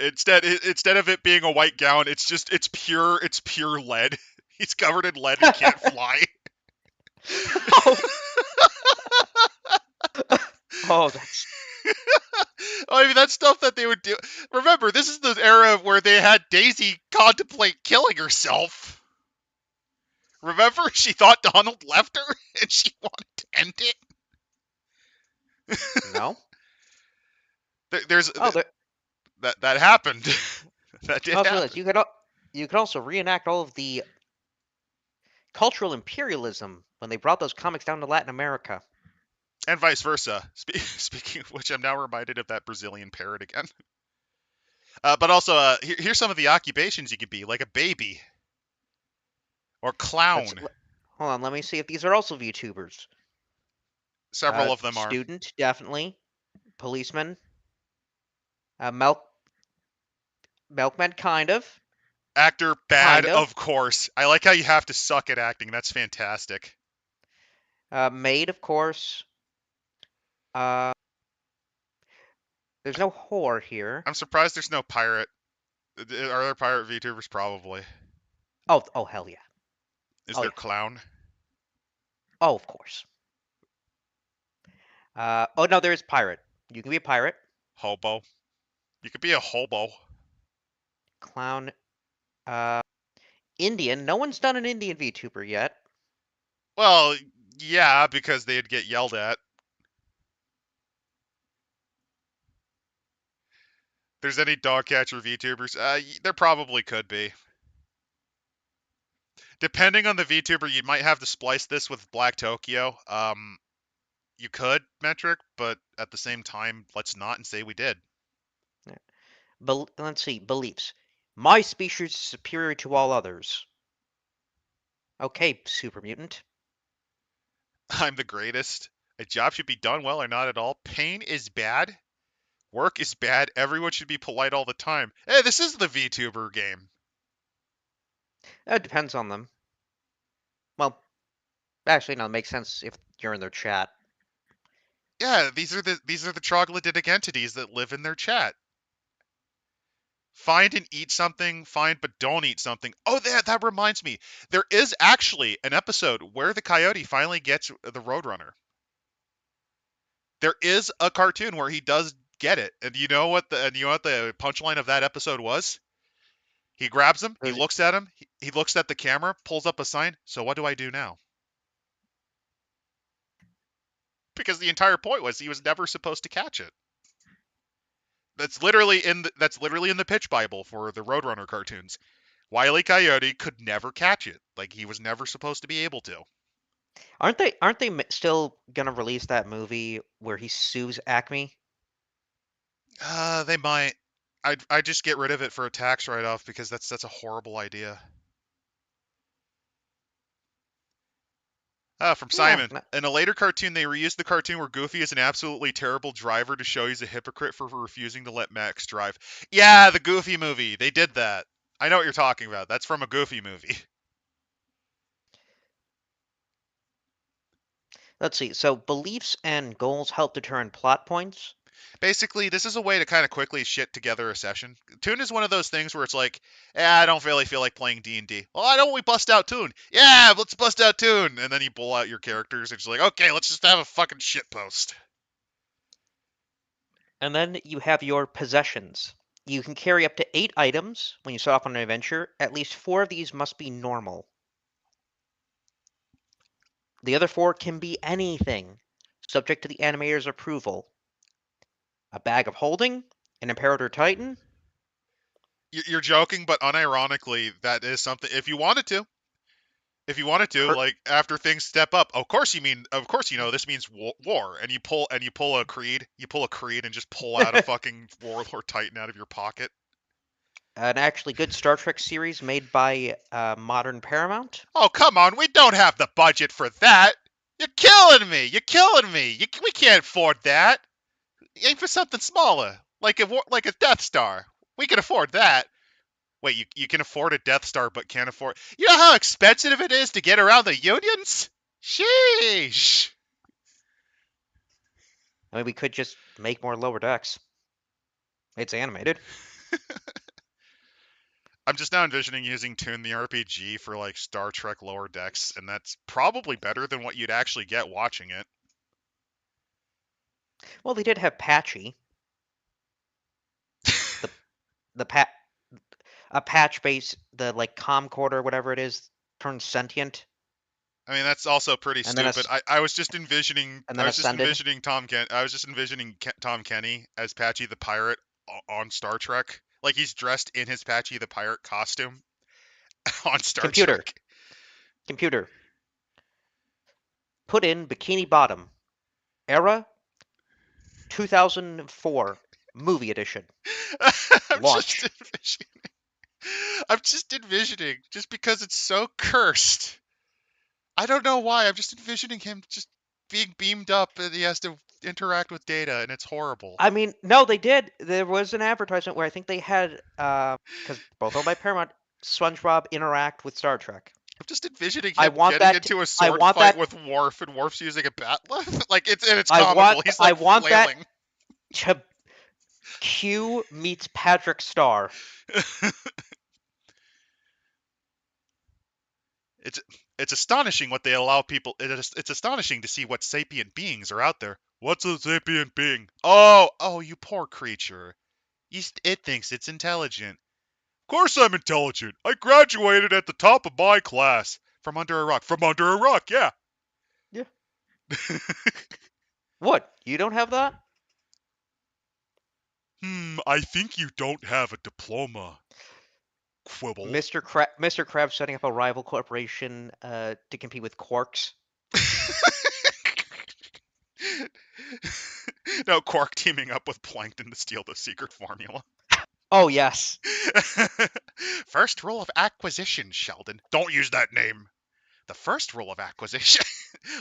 Instead of it being a white gown, it's pure lead. He's covered in lead and can't fly. Oh, oh, that's I mean, that's stuff that they would do. Remember, this is the era where they had Daisy contemplate killing herself. Remember, she thought Donald left her and she wanted to end it. no. There's Oh, there, that happened. That did I also happen. realized you could also reenact all of the cultural imperialism when they brought those comics down to Latin America. And vice versa. Speaking of which, I'm now reminded of that Brazilian parrot again. But also, here's some of the occupations you could be, like a baby or clown. Hold on, let me see if these are also VTubers. Several of them are. Student, definitely. Policeman. Milkman, kind of. Actor, bad, Kind of. of course. I like how you have to suck at acting. That's fantastic. Maid, of course. There's no whore here. I'm surprised there's no pirate. Are there pirate VTubers? Probably. Oh, hell yeah. Is Oh, there yeah. clown? Oh, of course. Oh no, there is pirate. You can be a pirate. Hobo. You could be a hobo. Clown. Indian. No one's done an Indian VTuber yet. Well, yeah, because they'd get yelled at. There's any dog catcher VTubers? There probably could be. Depending on the VTuber, you might have to splice this with Black Tokyo. You could, Metric, but at the same time, let's not and say we did. Let's see. Beliefs. My species is superior to all others. Okay, super mutant. I'm the greatest. A job should be done well or not at all. Pain is bad. Work is bad. Everyone should be polite all the time. Hey, this is the VTuber game. It depends on them. Well, actually, no, it makes sense if you're in their chat. Yeah, these are the troglodytic entities that live in their chat. Find and eat something, find but don't eat something. Oh, that reminds me. There is actually an episode where the coyote finally gets the Roadrunner. There is a cartoon where he does get it. And you know what the punchline of that episode was? He grabs him, he Does looks at him, he looks at the camera, pulls up a sign. So what do I do now? Because the entire point was he was never supposed to catch it. That's literally in the pitch Bible for the Roadrunner cartoons. Wile E. Coyote could never catch it. Like he was never supposed to be able to. Aren't they still gonna release that movie where he sues Acme? They might. I just get rid of it for a tax write-off because that's a horrible idea. From Yeah, Simon. In a later cartoon, they reused the cartoon where Goofy is an absolutely terrible driver to show he's a hypocrite for refusing to let Max drive. Yeah, the Goofy movie. They did that. I know what you're talking about. That's from a Goofy movie. let's see. So beliefs and goals help determine plot points. Basically, this is a way to kind of quickly shit together a session. Toon is one of those things where it's like, I don't really feel like playing D&D. Well, why don't we bust out Toon? Yeah, let's bust out Toon. And then you pull out your characters. It's like, okay, let's just have a fucking shit post. And then you have your possessions. You can carry up to 8 items when you set off on an adventure. At least 4 of these must be normal. The other 4 can be anything, subject to the animator's approval. A bag of holding, an Imperator Titan. You're joking, but unironically, that is something. If you wanted to, Per- like after things step up, of course, this means war, and you pull a creed, and just pull out a fucking warlord titan out of your pocket. an actually good Star Trek series made by Modern Paramount. Oh, come on, we don't have the budget for that. You're killing me. You're killing me. We can't afford that. Aim for something smaller, like a Death Star. We can afford that. Wait, you can afford a Death Star, but can't afford. You know how expensive it is to get around the Unions? Sheesh. I mean, we could just make more lower decks. It's animated. I'm just now envisioning using Toon the RPG for like Star Trek Lower Decks, and that's probably better than what you'd actually get watching it. Well, they did have Patchy, the the pat a patch base, the like camcorder, or whatever it is, turns sentient, I mean, that's also pretty and then stupid. I was just envisioning and I then was just ascended. envisioning Tom Kenny as Patchy the Pirate on Star Trek. Like he's dressed in his Patchy the Pirate costume on Star Computer, Trek. computer, put in Bikini Bottom, era 2004, movie edition, I'm just launch. envisioning. I'm just envisioning, just because it's so cursed. I don't know why. I'm just envisioning him just being beamed up and he has to interact with Data, and it's horrible. I mean, no, they did. There was an advertisement where I think they had, because both owned by Paramount, SpongeBob interact with Star Trek. I'm just envisioning I him want getting that. into a I sword want fight that. with Worf, and Worf's using a bat lift. Like it's I want. comical. He's I like want that flailing. to Q meets Patrick Star. it's it's astonishing what they allow people. It's astonishing to see what sapient beings are out there. What's a sapient being? Oh, you poor creature. It thinks it's intelligent. Of course I'm intelligent. I graduated at the top of my class. From under a rock. From under a rock, yeah. Yeah. What? You don't have that? I think you don't have a diploma. Quibble. Mr. Krabs setting up a rival corporation to compete with Quarks. No, Quark teaming up with Plankton to steal the secret formula. Oh yes. First rule of acquisition, Sheldon. Don't use that name. The first rule of acquisition.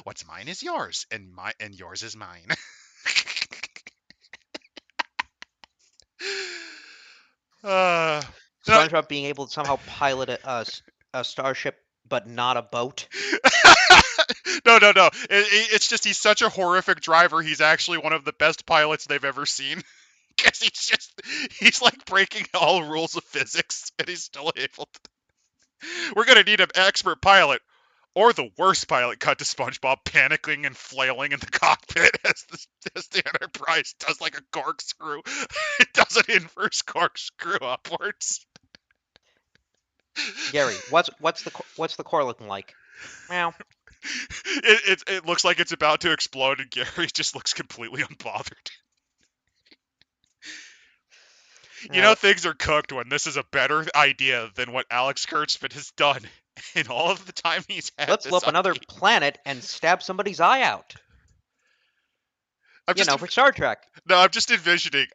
What's mine is yours, and yours is mine. uh, no, SpongeBob being able to somehow pilot a starship, but not a boat. No. It's just he's such a horrific driver. He's actually one of the best pilots they've ever seen. Because he's like breaking all rules of physics, and he's still able to. We're gonna need an expert pilot, or the worst pilot. Cut to SpongeBob panicking and flailing in the cockpit as the Enterprise does like a corkscrew. It does an inverse corkscrew upwards. Gary, what's the core looking like? Meow. It looks like it's about to explode, and Gary just looks completely unbothered. You know, things are cooked when this is a better idea than what Alex Kurtzman has done in all of the time he's had. Let's this blow up another IP. planet and stab somebody's eye out. I'm just for Star Trek. No, I'm just envisioning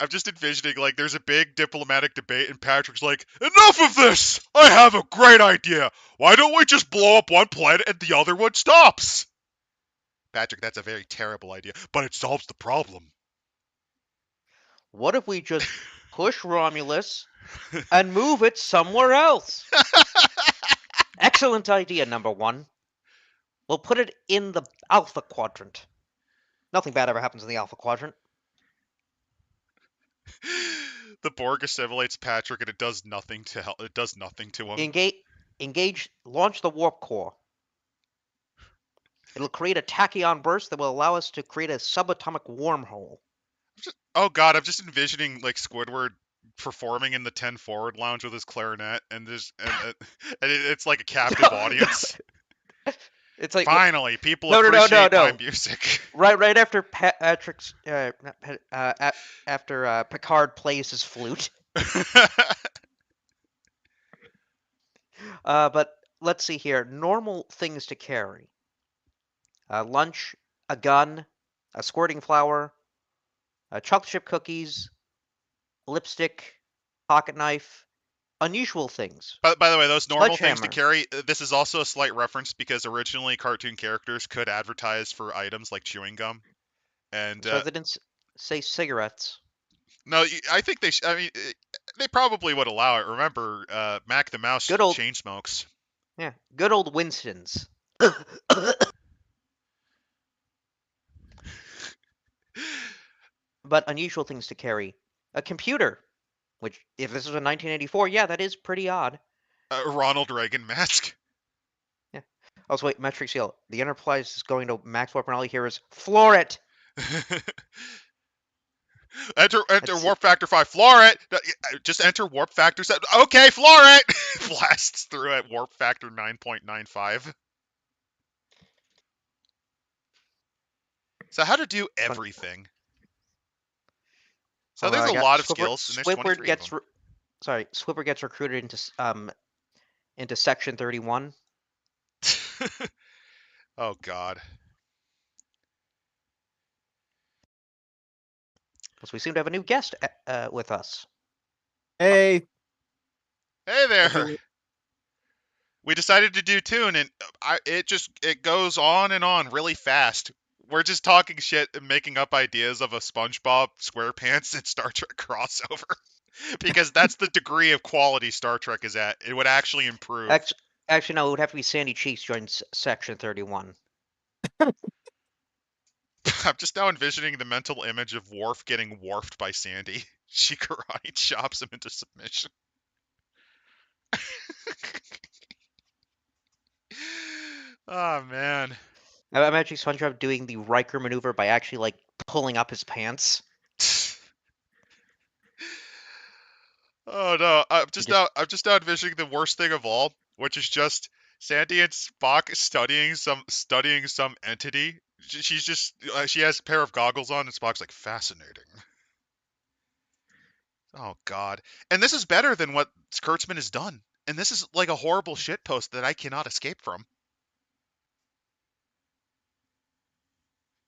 like there's a big diplomatic debate and Patrick's like, enough of this! I have a great idea. Why don't we just blow up one planet and the other one stops? Patrick, that's a very terrible idea, but it solves the problem. What if we just push Romulus and move it somewhere else? Excellent idea, number one. We'll put it in the Alpha Quadrant. Nothing bad ever happens in the Alpha Quadrant. The Borg assimilates Patrick and it does nothing to help. It does nothing to him. Launch the warp core. It'll create a tachyon burst that will allow us to create a subatomic wormhole. Oh god, I'm just envisioning like Squidward performing in the 10 Forward Lounge with his clarinet, and it's like a captive audience. It's like finally people appreciate my music. Right after Patrick's after Picard plays his flute. But let's see here. Normal things to carry: lunch, a gun, a squirting flower, chocolate chip cookies, lipstick, pocket knife. Unusual things. By the way, those normal things to carry, this is also a slight reference because originally cartoon characters could advertise for items like chewing gum. And so they didn't say cigarettes. No, I think they they probably would allow it. Remember, Mac the Mouse chain smokes. Yeah, good old Winston's. But unusual things to carry. A computer. Which, if this was in 1984, yeah, that is pretty odd. A Ronald Reagan mask. Yeah. Also, wait, metric seal. The Enterprise is going to max warp, and all you hear is, floor it! enter warp factor 5. Floor it! Just enter warp factor 7. Okay, floor it! Blasts through at warp factor 9.95. So how to do everything. So there's a lot of skills, and there's 23 of them. Swipper gets recruited into Section 31. Oh, God. So we seem to have a new guest with us. Hey. Hey there. We decided to do Toon, and it goes on and on really fast. We're just talking shit and making up ideas of a SpongeBob SquarePants and Star Trek crossover. Because that's the degree of quality Star Trek is at. It would actually improve. Actually, no, it would have to be Sandy Cheeks join Section 31. I'm just now envisioning the mental image of Worf getting warped by Sandy. She karate chops him into submission. Oh, man. I'm imagining SpongeBob doing the Riker maneuver by actually, like, pulling up his pants. Oh no! I'm just now envisioning the worst thing of all, which is just Sandy and Spock studying some entity. She has a pair of goggles on, and Spock's like, fascinating. Oh god! And this is better than what Kurtzman has done. And this is like a horrible shitpost that I cannot escape from.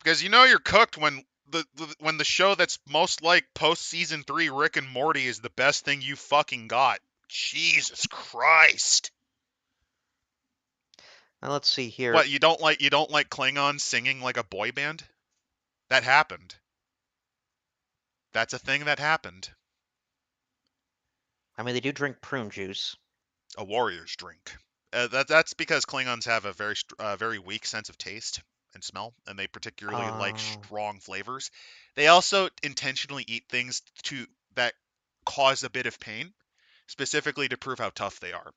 Because you know you're cooked when the show that's most like post season 3 Rick and Morty is the best thing you fucking got. Jesus Christ. Now let's see here. What, you don't like Klingons singing like a boy band? That happened. That's a thing that happened. I mean, they do drink prune juice. A warrior's drink. That's because Klingons have a very weak sense of taste and smell, and they particularly like Oh. strong flavors. They also intentionally eat things to that cause a bit of pain, specifically to prove how tough they are.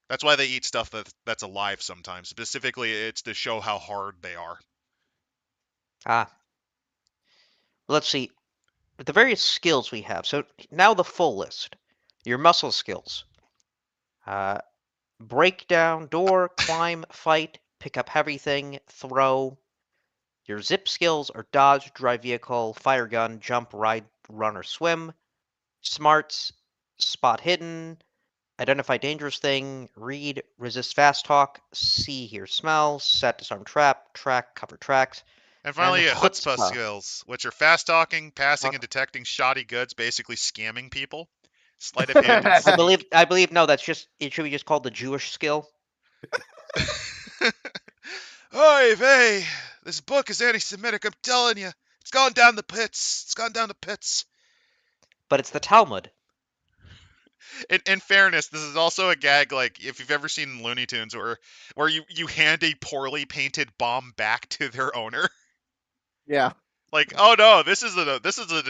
That's why they eat stuff that's alive sometimes. Specifically, it's to show how hard they are. Ah. Let's see. The various skills we have. So now the full list. Your muscle skills. Uh, break down door, climb, fight, pick up heavy thing, throw. Your zip skills are dodge, drive vehicle, fire gun, jump, ride, run, or swim. Smarts, spot hidden, identify dangerous thing, read, resist fast talk, see, hear, smell, set, disarm, trap, track, cover tracks, And and finally, chutzpah chutzpah. skills, which are fast talking, passing Uh, and detecting shoddy goods, basically scamming people. Sleight of hand and I believe sneak. I believe no, that's just it should be just called the Jewish skill, Oy vey! This book is anti-Semitic. I'm telling you, it's gone down the pits. It's gone down the pits. but it's the Talmud. In fairness, this is also a gag like if you've ever seen Looney Tunes, where you hand a poorly painted bomb back to their owner. Yeah. Like, oh no, this isn't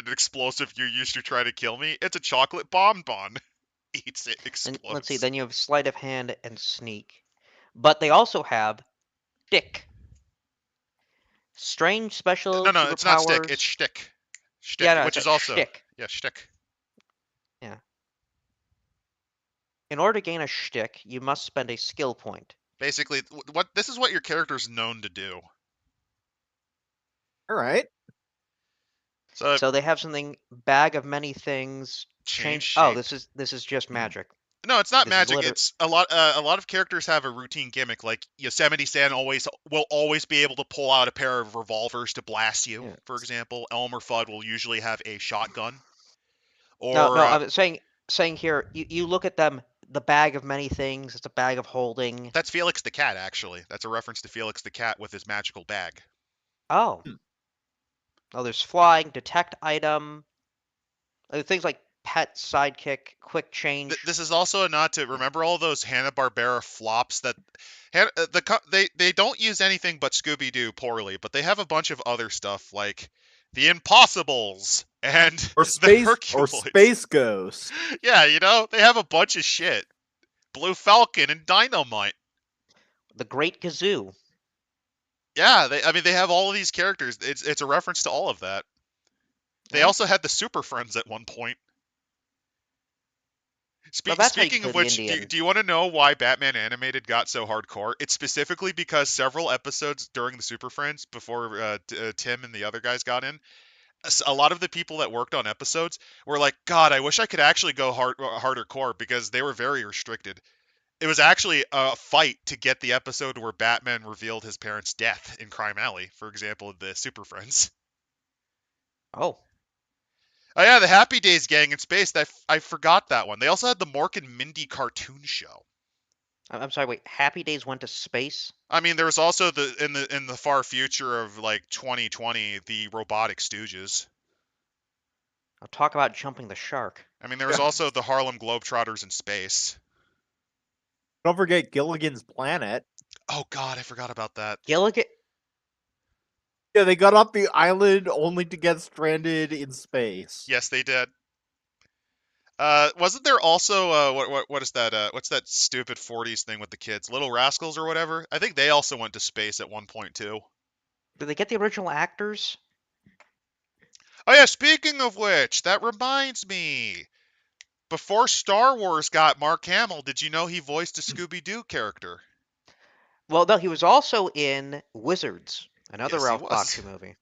an explosive you used to try to kill me. It's a chocolate bonbon. Eats it, And let's see, explodes. then you have sleight of hand and sneak. But they also have Dick. Strange No, special no, it's not stick. It's superpowers. shtick. Yeah, Shtick, no, which it's is a also shtick. yeah, shtick. Yeah. In order to gain a shtick, you must spend a skill point. Basically, what this is what your character's known to do. All right. So So they have something bag of many things, change change. Oh, shape. this is just magic. No, it's not This is magic. literally. It's a lot. A lot of characters have a routine gimmick. Like Yosemite Sam will always be able to pull out a pair of revolvers to blast you. Yeah. For example, Elmer Fudd will usually have a shotgun. No, Or no, I'm saying here, you look at them, the bag of many things, it's a bag of holding. that's Felix the Cat. Actually, that's a reference to Felix the Cat with his magical bag. Oh. Hmm. Oh, there's flying, detect item, things like pet, sidekick, quick change. This is also a nod to remember all those Hanna Barbera flops that they don't use anything but Scooby Doo poorly, but they have a bunch of other stuff like the Impossibles and Or the Herculoids. space ghost. Yeah, they have a bunch of shit. Blue Falcon and Dynamite. The Great Gazoo. Yeah, they have all of these characters. It's a reference to all of that. They Yeah. also had the Super Friends at one point. Well, that's how you Speaking play of the which, Indian. do you want to know why Batman Animated got so hardcore? It's specifically because several episodes during the Super Friends, before Tim and the other guys got in, a lot of the people that worked on episodes were like, God, I wish I could actually go harder core because they were very restricted. It was actually a fight to get the episode where Batman revealed his parents' death in Crime Alley, for example, the Super Friends. Oh, Oh yeah, the Happy Days gang in space. I forgot that one. They also had the Mork and Mindy cartoon show. I'm sorry. Wait, Happy Days went to space. I mean, there was also in the far future of like 2020, the Robotic Stooges. I'll talk about jumping the shark. I mean, there was Yeah. also the Harlem Globetrotters in space. Don't forget Gilligan's Planet. Oh God, I forgot about that. Gilligan. Yeah, they got off the island only to get stranded in space. Yes, they did. Wasn't there also what is that? What's that stupid 40s thing with the kids, Little Rascals or whatever? I think they also went to space at one point too. Did they get the original actors? Oh yeah, speaking of which, that reminds me. Before Star Wars got Mark Hamill, did you know he voiced a Scooby-Doo character? Well, no, he was also in Wizards, another Yes, he Ralph was. Bakshi movie.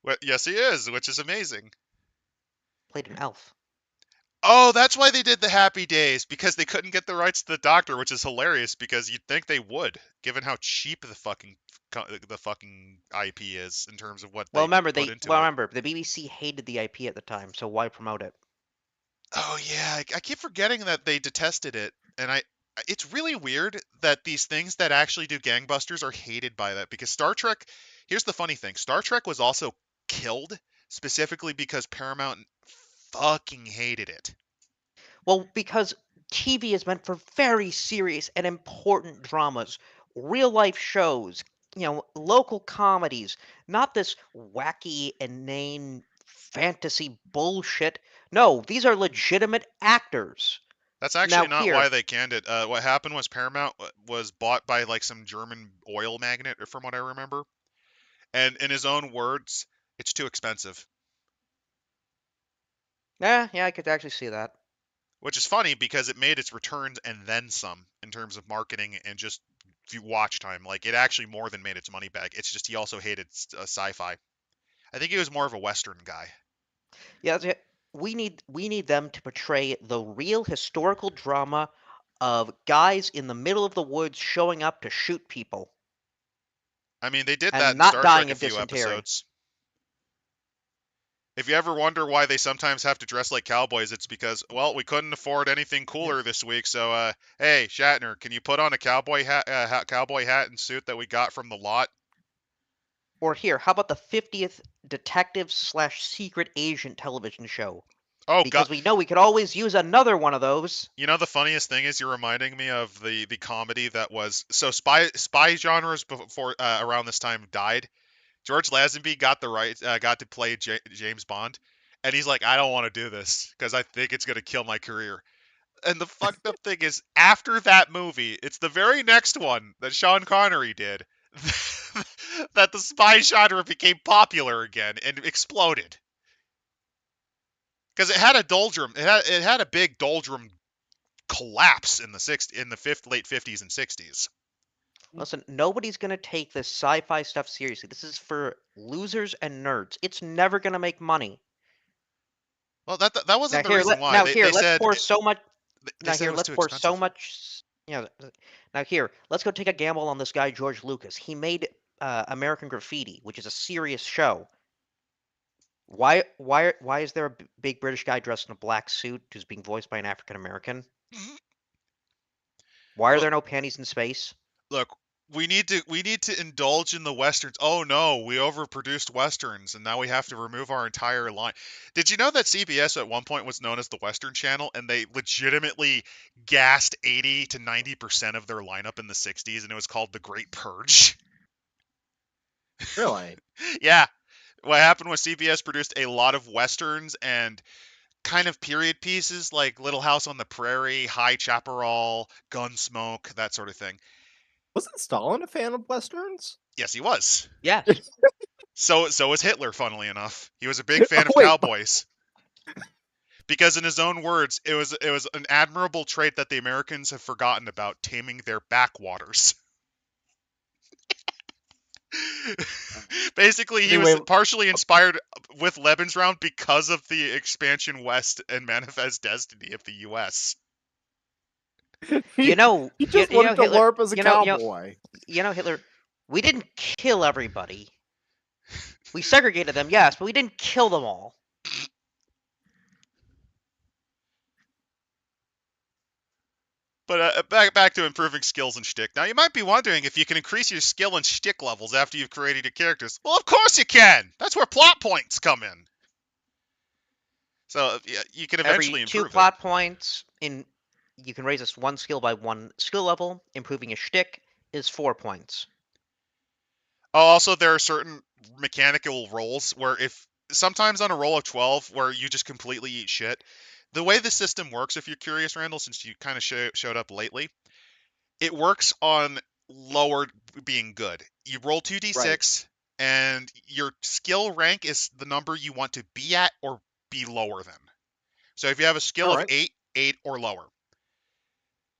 Well, yes, he is, which is amazing. Played an elf. Oh, that's why they did the Happy Days, because they couldn't get the rights to the Doctor, which is hilarious because you'd think they would, given how cheap the fucking IP is in terms of what Well, they remember put into it. the BBC hated the IP at the time, so why promote it? Oh yeah, I keep forgetting that they detested it, and it's really weird that these things that actually do gangbusters are hated by that because Star Trek. Here's the funny thing: Star Trek was also killed specifically because Paramount fucking hated it. Well, because TV is meant for very serious and important dramas, real life shows, local comedies, not this wacky, inane fantasy bullshit. No, these are legitimate actors. That's actually Now not why here, they canned it. What happened was Paramount was bought by like some German oil magnate, from what I remember. And in his own words, it's too expensive. yeah, I could actually see that. Which is funny because it made its returns and then some in terms of marketing and just watch time. Like it actually more than made its money back. It's just he also hated sci-fi. I think he was more of a Western guy. Yeah, we need them to portray the real historical drama of guys in the middle of the woods showing up to shoot people I mean, they did that and in not Star Trek dying a of few dysentery. episodes. If you ever wonder why they sometimes have to dress like cowboys, it's because, well, we couldn't afford anything cooler this week. So, hey, Shatner, can you put on a cowboy hat and suit that we got from the lot? Or here, how about the 50th detective slash secret agent television show? Oh God, Because we know we could always use another one of those. you know the funniest thing is you're reminding me of the comedy that was so spy genres before around this time died. George Lazenby got the right got to play James Bond, and he's like, I don't want to do this because I think it's gonna kill my career. And the fucked up thing is, after that movie, it's the very next one that Sean Connery did that the spy genre became popular again and exploded because it had a doldrum. It had a big doldrum collapse in the late 50s and 60s. Listen, nobody's going to take this sci-fi stuff seriously. This is for losers and nerds. It's never going to make money. Well, that Now wasn't the here, reason why. now They here, they let's said pour so much. they Now said it here, was let's too pour so expensive. much. Now here, let's go take a gamble on this guy George Lucas. He made American Graffiti, which is a serious show. Why is there a big British guy dressed in a black suit who's being voiced by an African American? Why are Look, there no panties in space? look, we need to indulge in the westerns. Oh no, we overproduced westerns and now we have to remove our entire line. Did you know that CBS at one point was known as the Western Channel and they legitimately gassed 80 to 90% of their lineup in the 60s and it was called The Great Purge? Really? Yeah. What happened was CBS produced a lot of westerns and kind of period pieces like Little House on the Prairie, High Chaparral, Gunsmoke, that sort of thing. Wasn't Stalin a fan of westerns? Yes, he was. Yes. So was Hitler, funnily enough. He was a big fan Oh, of wait. cowboys. Because in his own words, it was an admirable trait that the Americans have forgotten about, taming their backwaters. Basically, he was Anyway, partially inspired with Lebensraum because of the expansion west and manifest destiny of the U.S. he, You know, he just wanted to Hitler. LARP as a You know, cowboy. Hitler. We didn't kill everybody. We segregated them, yes, but we didn't kill them all. But back to improving skills and shtick. Now, you might be wondering if you can increase your skill and shtick levels after you've created your characters. Well, of course you can! That's where plot points come in. So, yeah, you can Every eventually two improve it. plot points you can raise this one skill by one skill level. Improving a shtick is 4 points. Oh, also, there are certain mechanical rolls where if sometimes on a roll of 12 where you just completely eat shit. The way the system works, if you're curious, Randall, since you kind of showed up lately, it works on lower being good. You roll Right. 2d6, and your skill rank is the number you want to be at or be lower than. So if you have a skill All of right. 8 or lower.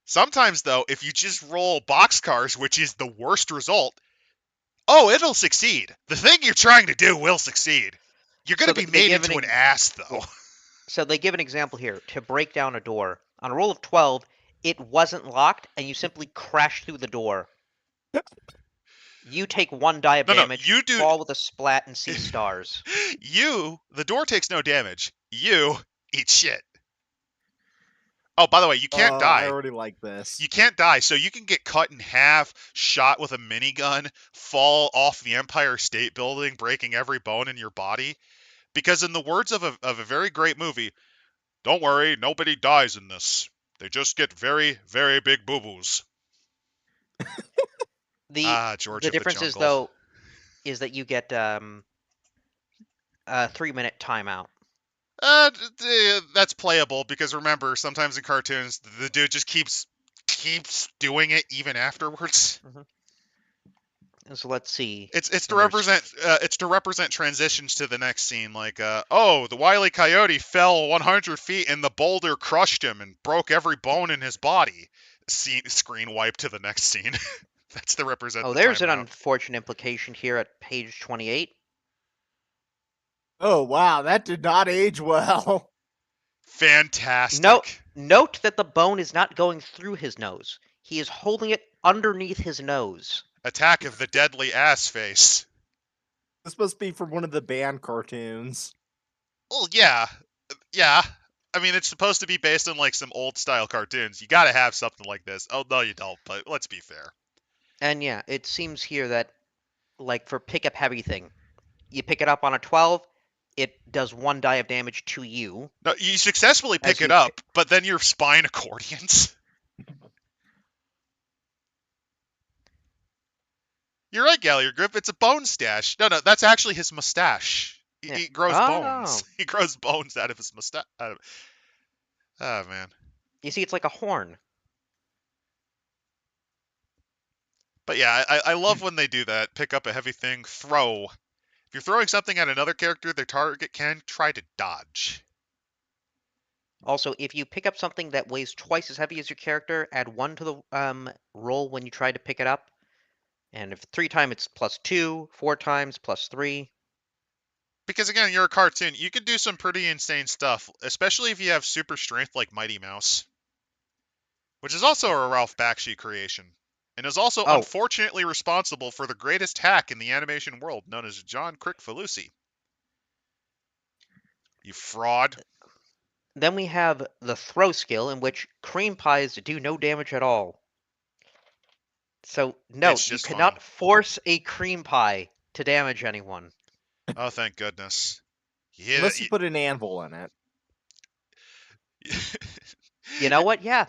Sometimes, though, if you just roll boxcars, which is the worst result, oh, it'll succeed. The thing you're trying to do will succeed. You're going So to be they made give into an ass, though. so they give an example here to break down a door. On a roll of 12, it wasn't locked, and you simply crash through the door. You take 1 die of No, damage, you do. fall with a splat, and see stars. The door takes no damage. You eat shit. Oh, by the way, you can't I die. already like this. You can't die, so you can get cut in half, shot with a minigun, fall off the Empire State Building, breaking every bone in your body. Because in the words of a very great movie, don't worry, nobody dies in this. They just get very, very big boo-boos. George The of the difference is Jungle. though is that you get a 3-minute timeout. That's playable because remember, sometimes in cartoons, the dude just keeps doing it even afterwards. So let's see. It's to And there's represent transitions to the next scene, like oh, the Wile E. Coyote fell 100 feet and the boulder crushed him and broke every bone in his body. Screen wipe to the next scene. That's to represent the there's an timeout. unfortunate implication here at page 28. Oh wow, that did not age well. Fantastic. Note that the bone is not going through his nose. He is holding it underneath his nose. Attack of the Deadly Ass Face. This must be from one of the band cartoons. Well, yeah. I mean, it's supposed to be based on like some old style cartoons. You gotta have something like this. Oh no, you don't. But let's be fair. And yeah, it seems here that, like for pick up heavy thing, you pick it up on a 12, it does 1 die of damage to you. No, you successfully pick it up, but then your spine accordions. You're right, Gallagher Grip. It's a bone stash. No, that's actually his mustache. He grows bones. He grows bones out of his mustache. Oh man. You see, it's like a horn. But yeah, I love when they do that. Pick up a heavy thing, throw. If you're throwing something at another character, their target can try to dodge. Also, if you pick up something that weighs twice as heavy as your character, add 1 to the roll when you try to pick it up. And if 3 times, it's +2, 4 times, +3. Because again, you're a cartoon. You can do some pretty insane stuff, especially if you have super strength like Mighty Mouse. Which is also a Ralph Bakshi creation. And is also unfortunately responsible for the greatest hack in the animation world, known as John Crickfalusi. You fraud. Then we have the throw skill, in which cream pies do no damage at all. So, note, you cannot force a cream pie to damage anyone. Oh, thank goodness. Yeah, unless you put an anvil in it. You know what? Yeah.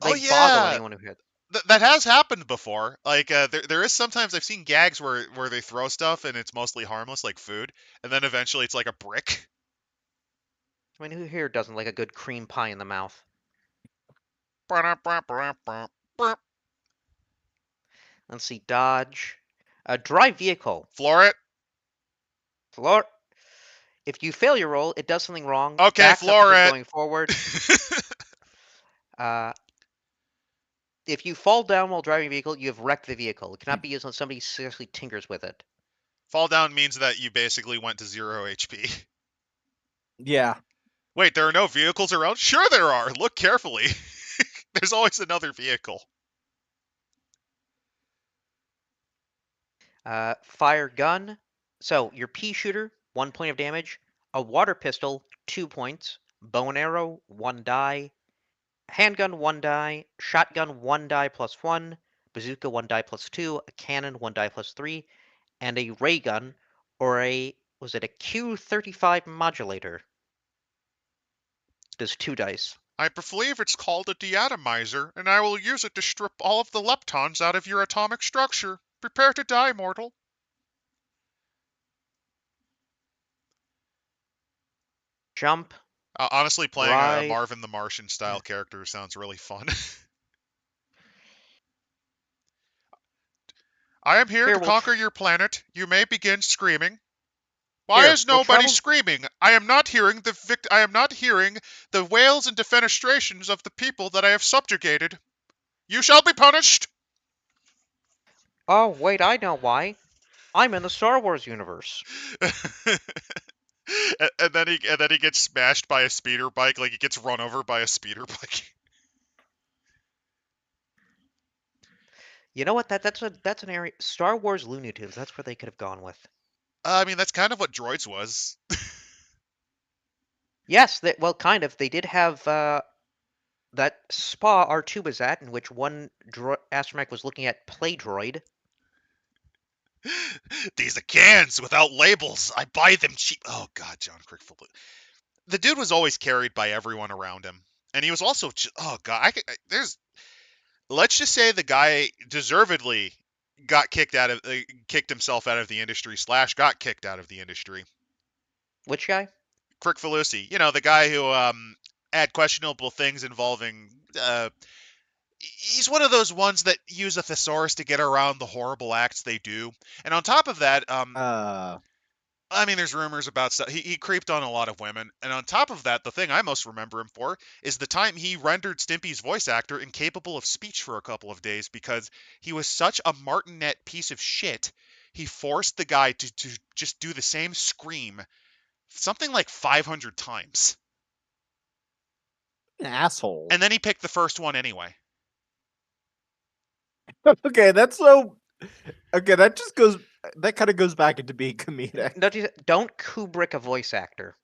They boggle anyone who hit. That has happened before. Like, there is sometimes I've seen gags where they throw stuff and it's mostly harmless, like food, and then eventually it's like a brick. I mean, who here doesn't like a good cream pie in the mouth? Let's see, dodge. Drive vehicle. Floor it. Floor. If you fail your roll, it does something wrong. Okay, floor it. Going forward. If you fall down while driving a vehicle, you have wrecked the vehicle. It cannot be used unless somebody seriously tinkers with it. Fall down means that you basically went to 0 HP. Yeah. Wait, there are no vehicles around? Sure there are. Look carefully. There's always another vehicle. Fire gun. So, your pea shooter, 1 point of damage. A water pistol, 2 points. Bow and arrow, 1 die. Handgun, 1 die. Shotgun, 1 die +1. Bazooka, 1 die +2. A cannon, 1 die +3. And a ray gun, or was it a Q-35 modulator? Does 2 dice. I believe it's called a deatomizer, and I will use it to strip all of the leptons out of your atomic structure. Prepare to die, mortal. Jump. Honestly, playing a Marvin the Martian style character sounds really fun. I am here to conquer your planet. You may begin screaming. Why is nobody screaming? I am not hearing the wails and defenestrations of the people that I have subjugated. You shall be punished. Oh, wait, I know why. I'm in the Star Wars universe. and then he gets smashed by a speeder bike, like he gets run over by a speeder bike. You know what? That's an area. Star Wars Looney Tunes. That's where they could have gone with. I mean, that's kind of what Droids was. Yes, well, kind of. They did have that spa R2 was at, in which one astromech was looking at Play Droid. These are cans without labels. I buy them cheap. Oh God, John Crickfalusi. The dude was always carried by everyone around him. And he was also, oh god, let's just say the guy deservedly kicked himself out of the industry / got kicked out of the industry. Which guy? Crick Falusi, the guy who had questionable things involving. He's one of those ones that use a thesaurus to get around the horrible acts they do. And on top of that, I mean, there's rumors about stuff. He creeped on a lot of women. And on top of that, the thing I most remember him for is the time he rendered Stimpy's voice actor incapable of speech for a couple of days because he was such a martinet piece of shit. He forced the guy to just do the same scream something like 500 times. An asshole. And then he picked the first one anyway. Okay, that's so. Okay, that kind of goes back into being comedic. Don't Kubrick a voice actor.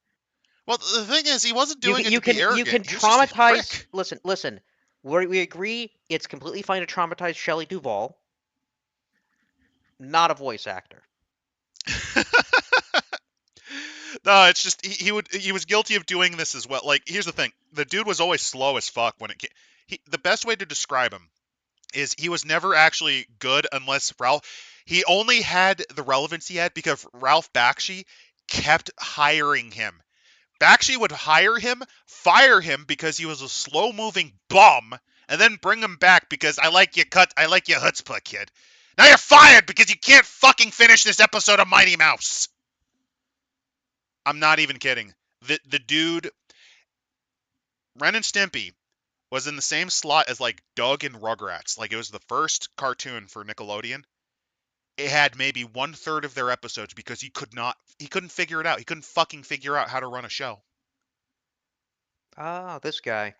Well, the thing is, he wasn't You, doing you it to can be arrogant. you can He was just a traumatize. prick. Listen. We agree it's completely fine to traumatize Shelley Duvall. Not a voice actor. No, it's just he was guilty of doing this as well. Like, here's the thing: the dude was always slow as fuck when it came. The best way to describe him is he was never actually good unless Ralph. He only had the relevance he had because Ralph Bakshi kept hiring him. Bakshi would hire him, fire him because he was a slow-moving bum, and then bring him back because I like your chutzpah, kid. Now you're fired because you can't fucking finish this episode of Mighty Mouse. I'm not even kidding. The dude, Ren and Stimpy, was in the same slot as like Doug and Rugrats. Like, it was the first cartoon for Nickelodeon. It had maybe 1/3 of their episodes because he couldn't figure it out. He couldn't fucking figure out how to run a show. Ah, this guy.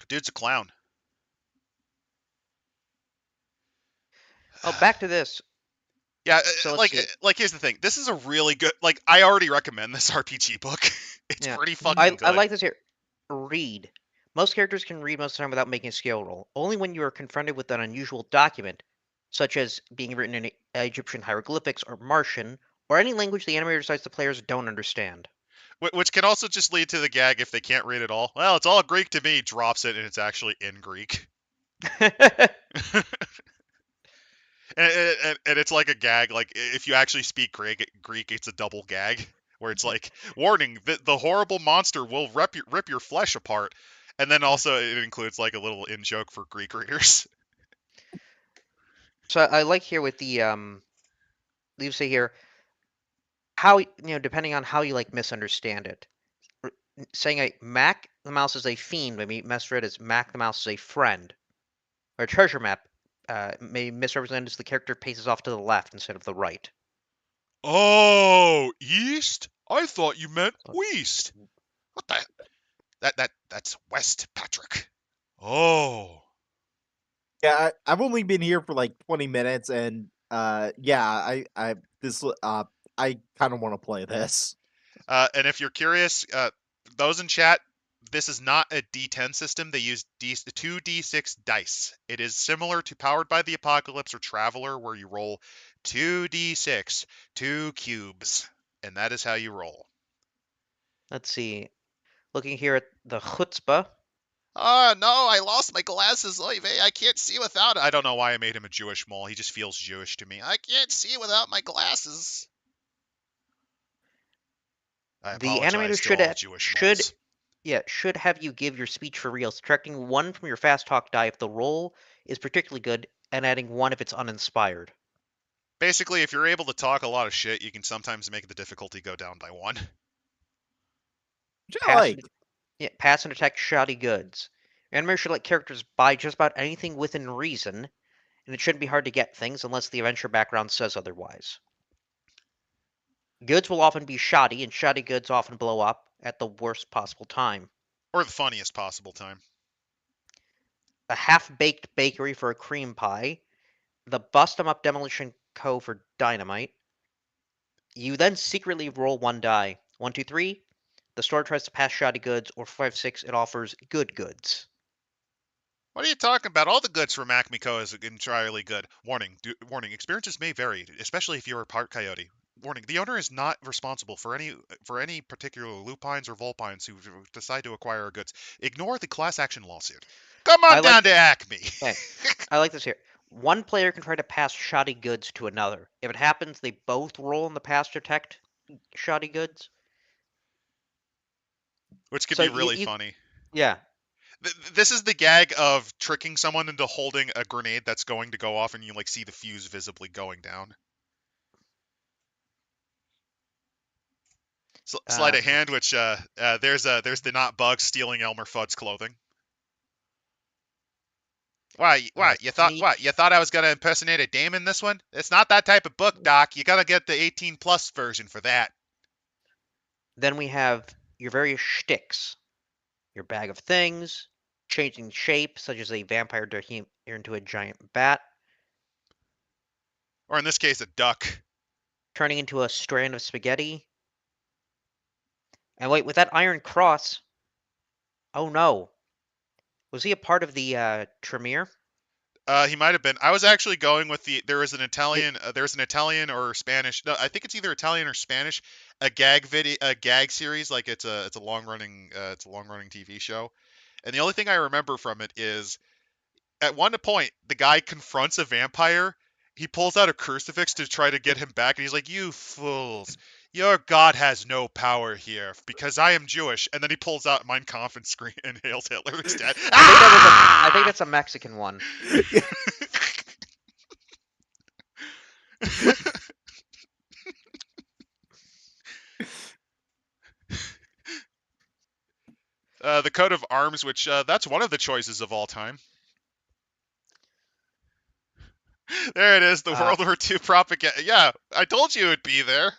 Dude's a clown. Oh, back to this. Yeah, So let's see. like here's the thing. This is a really good. Like, I already recommend this RPG book. It's Yeah. pretty fucking good. I like this here. Read. Most characters can read most of the time without making a skill roll. Only when you are confronted with an unusual document, such as being written in Egyptian hieroglyphics or Martian, or any language the animator decides the players don't understand. Which can also just lead to the gag if they can't read it all. Well, it's all Greek to me. Drops it and it's actually in Greek. And it's like a gag. Like, if you actually speak Greek, it's a double gag where it's like, warning, the horrible monster will rip your flesh apart. And then also it includes like a little in joke for Greek readers. So I like here with the you say here how depending on how you like misunderstand it. Saying a Mac the mouse is a fiend may be misread as Mac the mouse is a friend, or a treasure map may misrepresent as the character paces off to the left instead of the right. Oh, east? I thought you meant west. What the? That's West, Patrick. Oh. Yeah, I've only been here for like 20 minutes, and yeah, I kind of want to play this. And if you're curious, those in chat, this is not a D10 system. They use 2d6 dice. It is similar to Powered by the Apocalypse or Traveler, where you roll 2d6, 2 cubes, and that is how you roll. Let's see. Looking here at the chutzpah. Oh, no, I lost my glasses. Oy vey, I can't see without it. I don't know why I made him a Jewish mole. He just feels Jewish to me. I can't see without my glasses. I The apologize animator to all Jewish moles. should have you give your speech for real, subtracting 1 from your fast talk die if the roll is particularly good, and adding 1 if it's uninspired. Basically, if you're able to talk a lot of shit, you can sometimes make the difficulty go down by 1. Which I like. Pass and attack shoddy goods. Animators should let characters buy just about anything within reason, and it shouldn't be hard to get things unless the adventure background says otherwise. Goods will often be shoddy, and shoddy goods often blow up at the worst possible time. Or the funniest possible time. A half-baked bakery for a cream pie. The bust-em-up demolition co for dynamite. You then secretly roll 1 die. 1, 2, 3. The store tries to pass shoddy goods, or 5, 6. It offers good goods. What are you talking about? All the goods from Acme Co is entirely good. Warning, experiences may vary, especially if you're a part coyote. warning: the owner is not responsible for any particular lupines or vulpines who decide to acquire our goods. Ignore the class action lawsuit. Come on I like down to Acme. okay, I like this here. One player can try to pass shoddy goods to another. If it happens, they both roll in the pass detect shoddy goods. Which could So be you, really you funny. yeah. This is the gag of tricking someone into holding a grenade that's going to go off, and you like see the fuse visibly going down. Sleight of hand, which there's the not bug stealing Elmer Fudd's clothing. Why? You thought Sneak. what? You thought I was gonna impersonate a dame in this one? It's not that type of book, Doc. You gotta get the 18 plus version for that. Then we have your various shticks. Your bag of things, changing shape, such as a vampire into a giant bat, Or in this case, a duck. turning into a strand of spaghetti. And wait, with that iron cross, oh no, was he a part of the Tremere? He might have been. I was actually going with there's an It, Italian or Spanish. No, I think it's either Italian or Spanish. A gag series. Like it's a long running TV show. And the only thing I remember from it is at one point the guy confronts a vampire. He pulls out a crucifix to try to get him back, and he's like, "You fools! Your God has no power here because I am Jewish." And then he pulls out Mein Kampf and and hails Hitler instead. I think that's a Mexican one. The coat of arms, which that's one of the choices of all time. There it is, the World War II propaganda. Yeah, I told you it would be there.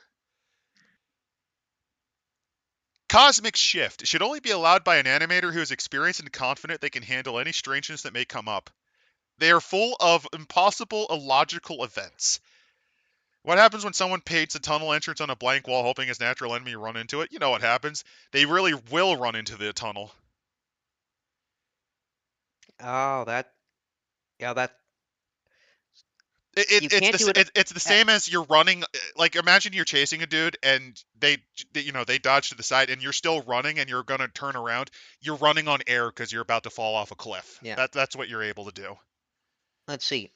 Cosmic shift should only be allowed by an animator who is experienced and confident they can handle any strangeness that may come up. They are full of impossible, illogical events. What happens when someone paints a tunnel entrance on a blank wall hoping his natural enemy will run into it? You know what happens. They really will run into the tunnel. Oh, that you It's can't do it. it's the same as you're running. Like imagine you're chasing a dude and they dodge to the side and you're still running and you're gonna turn around. You're running on air because you're about to fall off a cliff. Yeah. That's what you're able to do. Let's see.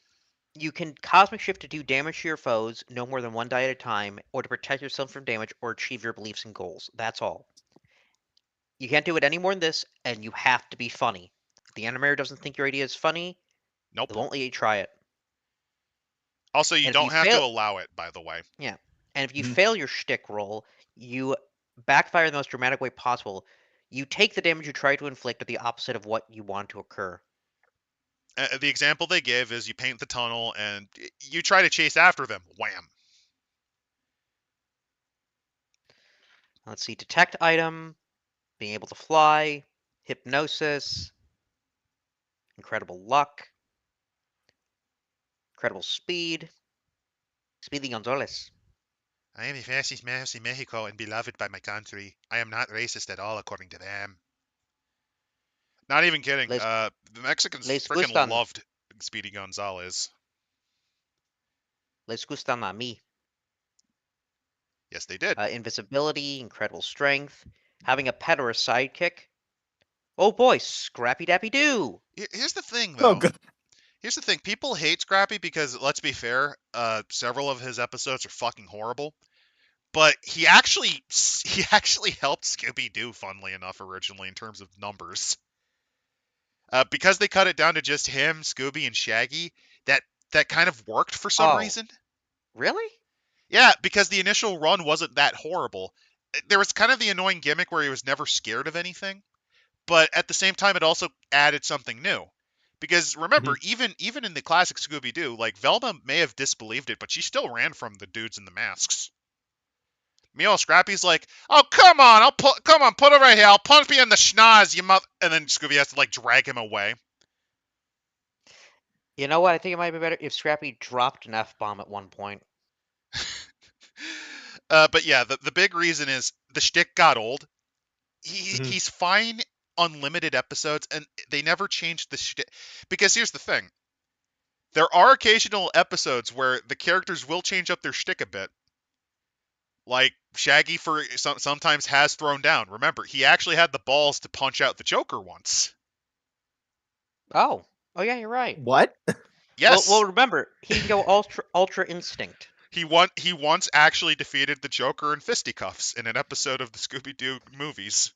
You can cosmic shift to do damage to your foes, no more than one die at a time, or to protect yourself from damage or achieve your beliefs and goals. That's all. You can't do it any more than this, and you have to be funny. If the animator doesn't think your idea is funny, Nope. they won't let you try it. Also, you don't have to allow it, by the way. Yeah. And if you fail your shtick roll, you backfire in the most dramatic way possible. You take the damage you try to inflict at the opposite of what you want to occur. The example they give is you paint the tunnel and you try to chase after them. Wham. Let's see. Detect item, being able to fly, hypnosis, incredible luck, incredible speed, Speedy Gonzales. I am the fastest mouse in Mexico and beloved by my country. I am not racist at all, according to them. Not even kidding. The Mexicans freaking loved Speedy Gonzales. Les gustan a mí. Yes, they did. Invisibility, incredible strength, having a pet or a sidekick. Oh boy, Scrappy Dappy Doo! Here's the thing, though. Oh, God. Here's the thing. People hate Scrappy because, let's be fair, several of his episodes are fucking horrible. But he actually helped Scooby-Doo, funnily enough, originally in terms of numbers. Because they cut it down to just him, Scooby, and Shaggy, that kind of worked for some reason. Really? Yeah, because the initial run wasn't that horrible. There was kind of the annoying gimmick where he was never scared of anything, but at the same time, it also added something new. Because remember, even in the classic Scooby-Doo, like Velma may have disbelieved it, but she still ran from the dudes in the masks. Meanwhile, Scrappy's like, "Oh, come on, put it right here. I'll punch you in the schnoz, you mother." And then Scooby has to like drag him away. You know what? I think it might be better if Scrappy dropped an F-bomb at one point. But yeah, the big reason is the shtick got old. He's fine on limited episodes, and they never changed the shtick. Because here's the thing. There are occasional episodes where the characters will change up their shtick a bit. like Shaggy sometimes has thrown down. Remember, he actually had the balls to punch out the Joker once. Oh, yeah, you're right. What? Yes, Remember, he can go ultra instinct. he once actually defeated the Joker in fisticuffs in an episode of the Scooby-Doo movies.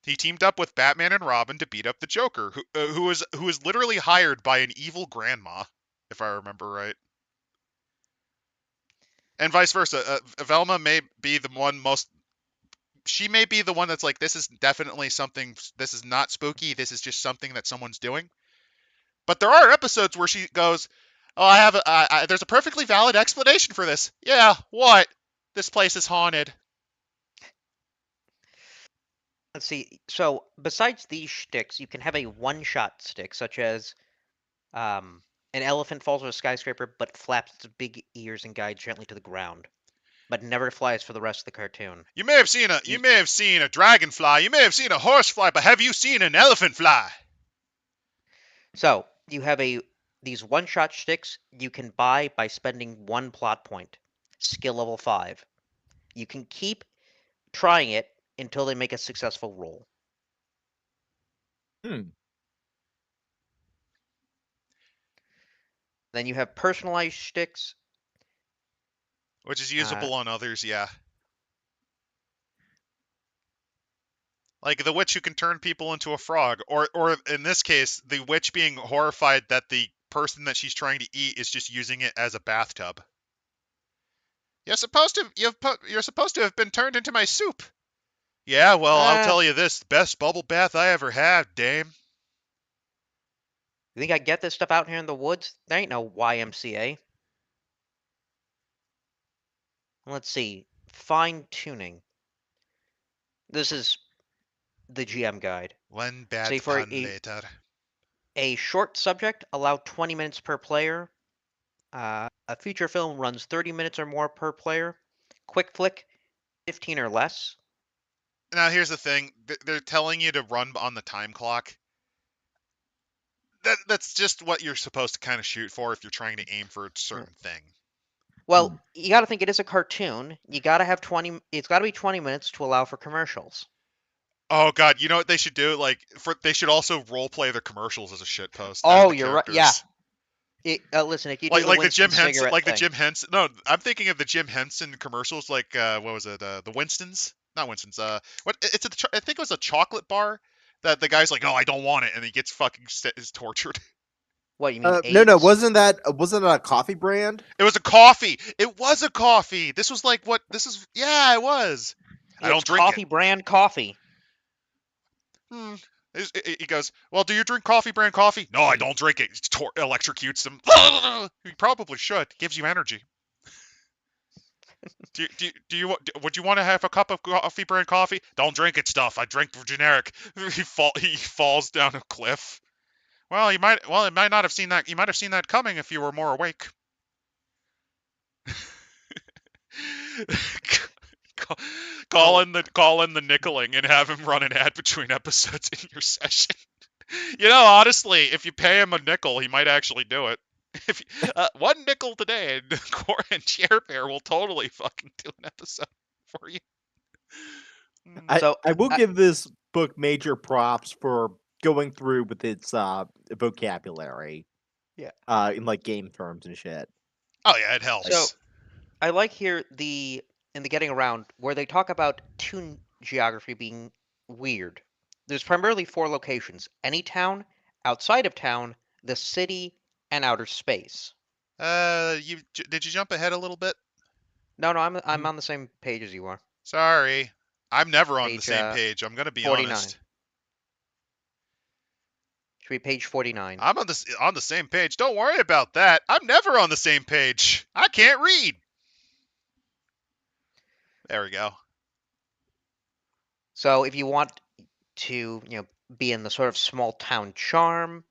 He teamed up with Batman and Robin to beat up the Joker, who was literally hired by an evil grandma, if I remember right. And vice versa. Velma may be the one most. She may be the one that's like, this is definitely something. This is not spooky. This is just something that someone's doing. But there are episodes where she goes, "Oh, I have there's a perfectly valid explanation for this." Yeah, what? This place is haunted. Let's see. So besides these shticks, you can have a one-shot stick, such as an elephant falls off a skyscraper but flaps its big ears and guides gently to the ground, but never flies for the rest of the cartoon. You may have seen a dragonfly. You may have seen a horsefly, but have you seen an elephant fly? So you have these one-shot sticks you can buy by spending 1 plot point, skill level 5. You can keep trying it until they make a successful roll. Then you have personalized sticks. Which is usable on others, yeah. Like the witch who can turn people into a frog, or in this case, the witch being horrified that the person that she's trying to eat is just using it as a bathtub. You're supposed to have been turned into my soup. Yeah, well, I'll tell you this, best bubble bath I ever had, dame. You think I get this stuff out here in the woods? There ain't no YMCA. Let's see. Fine tuning. This is the GM guide. One bad Say for pun later. a short subject, allow 20 minutes per player. A feature film runs 30 minutes or more per player. Quick flick, 15 or less. Now, here's the thing. They're telling you to run on the time clock. That's just what you're supposed to kind of shoot for if you're trying to aim for a certain thing. Well, you got to think it is a cartoon. You got to have 20. It's got to be 20 minutes to allow for commercials. Oh god, you know what they should do? They should also role play their commercials as a shit post. Oh, you're right. Yeah. Listen, if you do like the the Jim Henson, Henson, the Jim Henson. No, I'm thinking of the Jim Henson commercials. Like what was it? The Winston's, not Winston's. What? I think it was a chocolate bar that the guy's like, oh, I don't want it, and he gets fucking is tortured. What you mean? No, wasn't that a coffee brand? It was a coffee. It was a coffee. This was like what? This is yeah, it was. I don't drink coffee brand coffee. He goes, well, do you drink coffee brand coffee? No, I don't drink it. It electrocutes him. You probably should. It gives you energy. Would you want to have a cup of coffee brand coffee? Don't drink it stuff. I drink generic. He falls down a cliff. Well, it might not have seen that. You might have seen that coming if you were more awake. Call in the nickeling and have him run an ad between episodes in your session. You know, honestly, if you pay him a nickel, he might actually do it. If one nickel today, and Chair Bear will totally fucking do an episode for you. I will give this book major props for going through with its vocabulary. Yeah. In like game terms and shit. Oh yeah, it helps. So I like here in the getting around where they talk about Toon geography being weird. There's primarily 4 locations: any town, outside of town, the city, and outer space. Did you jump ahead a little bit? No, I'm on the same page as you are. Sorry, I'm never on the same page. I'm gonna be 49. honest. Should be page 49. I'm on the same page. Don't worry about that. I'm never on the same page. I can't read. There we go. So if you want to, be in the sort of small town charm,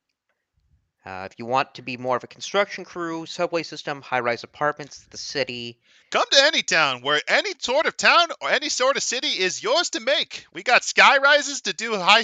If you want to be more of a construction crew, subway system, high-rise apartments, the city. Come to any town where any sort of town or any sort of city is yours to make. We got sky rises to do high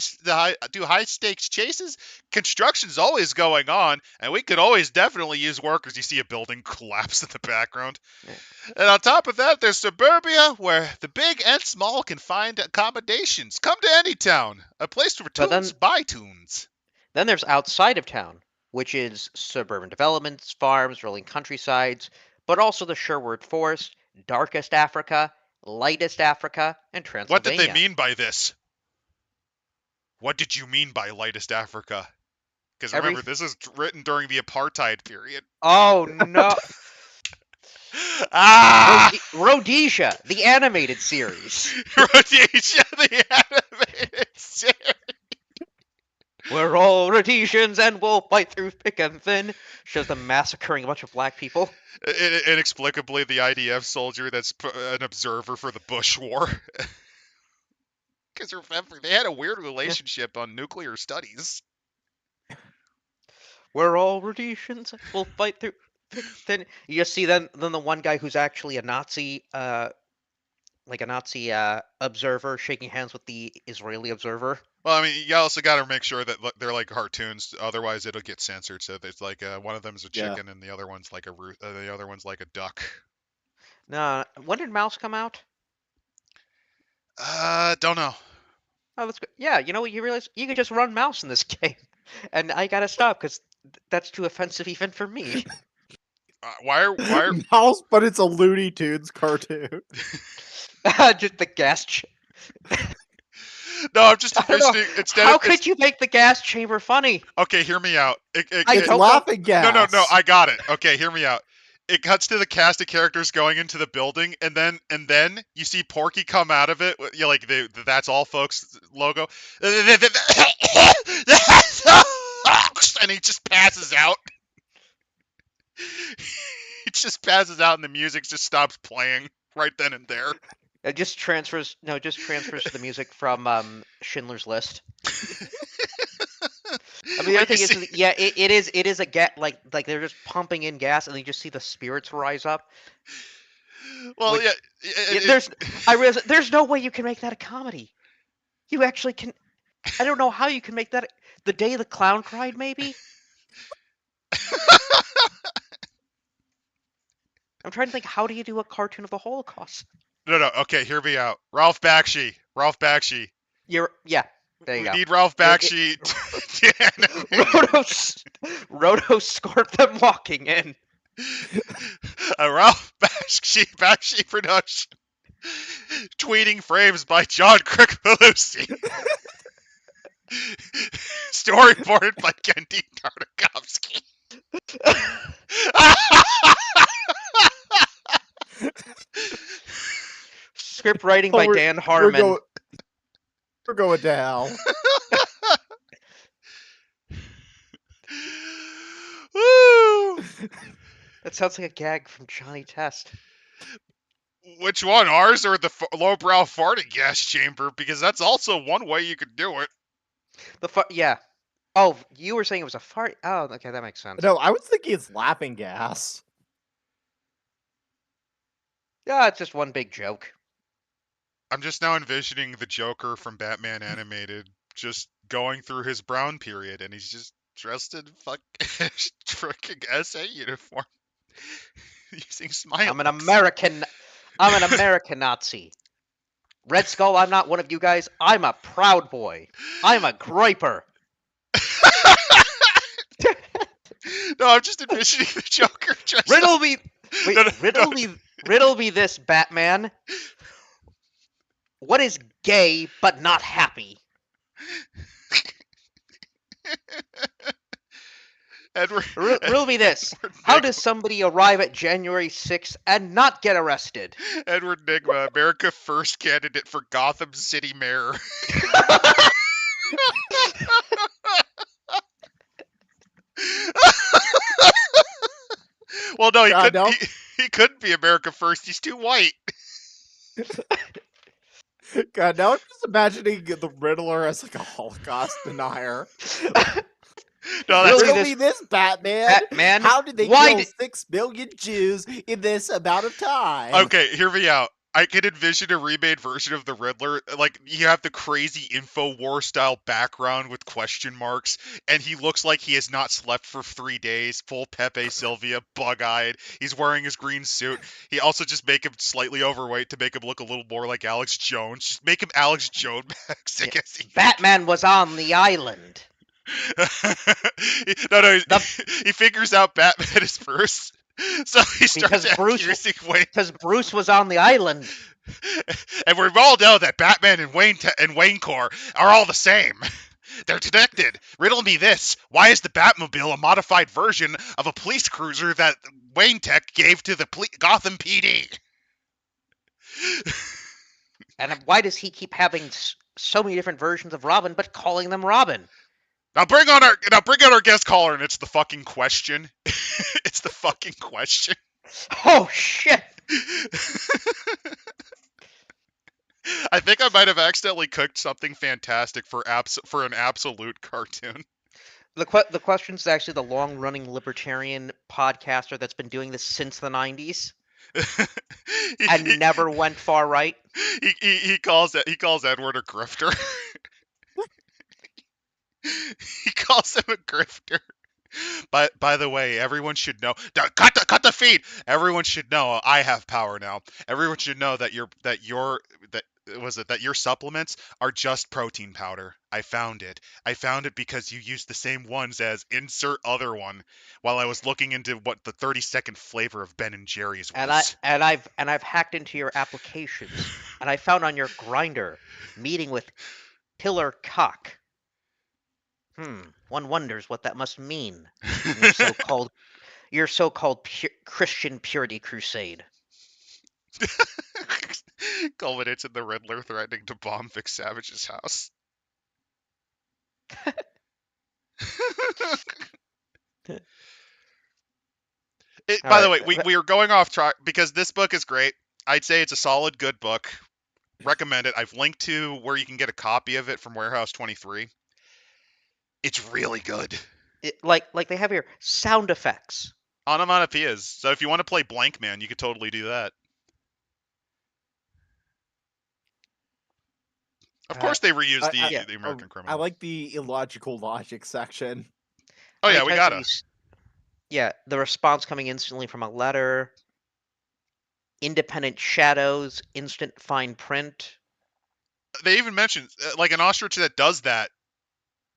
stakes chases. Construction's always going on, and we could always definitely use workers. You see a building collapse in the background. Yeah. And on top of that, there's suburbia where the big and small can find accommodations. Come to any town, a place for But tunes by tunes. Then there's outside of town, which is suburban developments, farms, rolling countrysides, but also the Sherwood Forest, Darkest Africa, Lightest Africa, and What Transylvania. did they mean by this? What did you mean by lightest Africa? Because remember, this is written during the apartheid period. Oh no! Rhodesia, the animated series. Rhodesia, the animated series. We're all Rhodesians and we'll fight through thick and thin. Shows them massacring a bunch of black people. Inexplicably, the IDF soldier that's an observer for the Bush War. Because remember, they had a weird relationship on nuclear studies. We're all Rhodesians. We'll fight through thick and thin. You just see then the one guy who's actually a Nazi, observer, shaking hands with the Israeli observer. Well, I mean, you also got to make sure that they're like cartoons, otherwise it'll get censored. So there's like one of them's a chicken and the other one's like the other one's like a duck. No, when did Mouse come out? Don't know. Oh, that's good. Yeah, you know what? You realize you can just run Mouse in this game, and I gotta stop because that's too offensive even for me. Why are Mouse? But it's a Looney Tunes cartoon. Just the gas. No, I'm just envisioning instead. How could you make the gas chamber funny? Okay, hear me out. It's laughing gas. No, I got it. Okay, hear me out. It cuts to the cast of characters going into the building, and then you see Porky come out of it. You know, like the "That's All, Folks" logo, and he just passes out. He just passes out, and the music just stops playing right then and there. It just transfers. No, it just transfers to the music from Schindler's List. I mean, the other thing is, yeah, it is a gas, like they're just pumping in gas, and you just see the spirits rise up. Well, Which, yeah, I realize there's no way you can make that a comedy. You actually can. I don't know how you can make that. The Day the Clown Cried, maybe. I'm trying to think. How do you do a cartoon of the Holocaust? No. Okay, hear me out. Ralph Bakshi. Yeah. There you go. We need Ralph Bakshi. Roto scored them walking in. A Ralph Bakshi production. Tweeting frames by John Kricfalusi. Storyboarded by Kendi Tartakovsky. Script writing by Dan Harmon. We're going down. Woo! That sounds like a gag from Johnny Test. Which one, ours or the lowbrow farting gas chamber? Because that's also one way you could do it. Yeah. Oh, you were saying it was a fart. Oh, okay, that makes sense. No, I was thinking it's laughing gas. Yeah, it's just one big joke. I'm just now envisioning the Joker from Batman Animated just going through his brown period, and he's just dressed in fucking SA uniform, using smile. I'm an American Nazi. Red Skull, I'm not one of you guys. I'm a Proud Boy. I'm a griper. No, I'm just envisioning the Joker dressed Riddle me. Wait, riddle me this, Batman. What is gay but not happy? Riddle me this. How does somebody arrive at January 6th and not get arrested? Edward Nygma, America First candidate for Gotham City Mayor. Well, no, he couldn't be America First. He's too white. God, now I'm just imagining the Riddler as like a Holocaust denier. No, Riddle that's me Riddle this, me this, Batman. Batman. How did they Why kill did 6 million Jews in this amount of time? okay. Hear me out. I can envision a remade version of the Riddler. Like you have the crazy InfoWar style background with question marks, and he looks like he has not slept for 3 days. Full Pepe Sylvia, bug-eyed. He's wearing his green suit. He also just make him slightly overweight to make him look a little more like Alex Jones. Just make him Alex Jones Yeah. as he Batman was on the island? no, The- he figures out Batman is first, so he starts Because Bruce- accusing Wayne. Because Bruce was on the island. And we all know that Batman and Wayne Corps are all the same. They're connected. Riddle me this: why is the Batmobile a modified version of a police cruiser that Wayne Tech gave to the Gotham PD? And why does he keep having so many different versions of Robin, but calling them Robin? Now bring on our guest caller, and it's the fucking question. It's the fucking question. Oh shit! I think I might have accidentally cooked something fantastic for an absolute cartoon. The question's actually the long-running libertarian podcaster that's been doing this since the 90s and never went far right. He calls Edward a grifter. He calls him a grifter. By the way, everyone should know. Cut the feed. Everyone should know I have power now. Everyone should know that your supplements are just protein powder. I found it. I found it because you used the same ones as insert other one while I was looking into what the 30-second flavor of Ben and Jerry's was. And I've hacked into your applications, and I found on your grinder meeting with Pillar Cock. One wonders what that must mean. Your so-called Christian purity crusade. Culminates in the Riddler threatening to bomb Vic Savage's house. By the way, we are going off track because this book is great. I'd say it's a solid, good book. Recommend it. I've linked to where you can get a copy of it from Warehouse 23. It's really good. Like they have here sound effects. Onomatopoeias. So if you want to play Blank Man, you could totally do that. Of course, they reuse the American Criminal. I like the illogical logic section. Oh yeah, we gotta. Yeah, the response coming instantly from a letter. Independent shadows, instant fine print. They even mentioned like an ostrich that does that.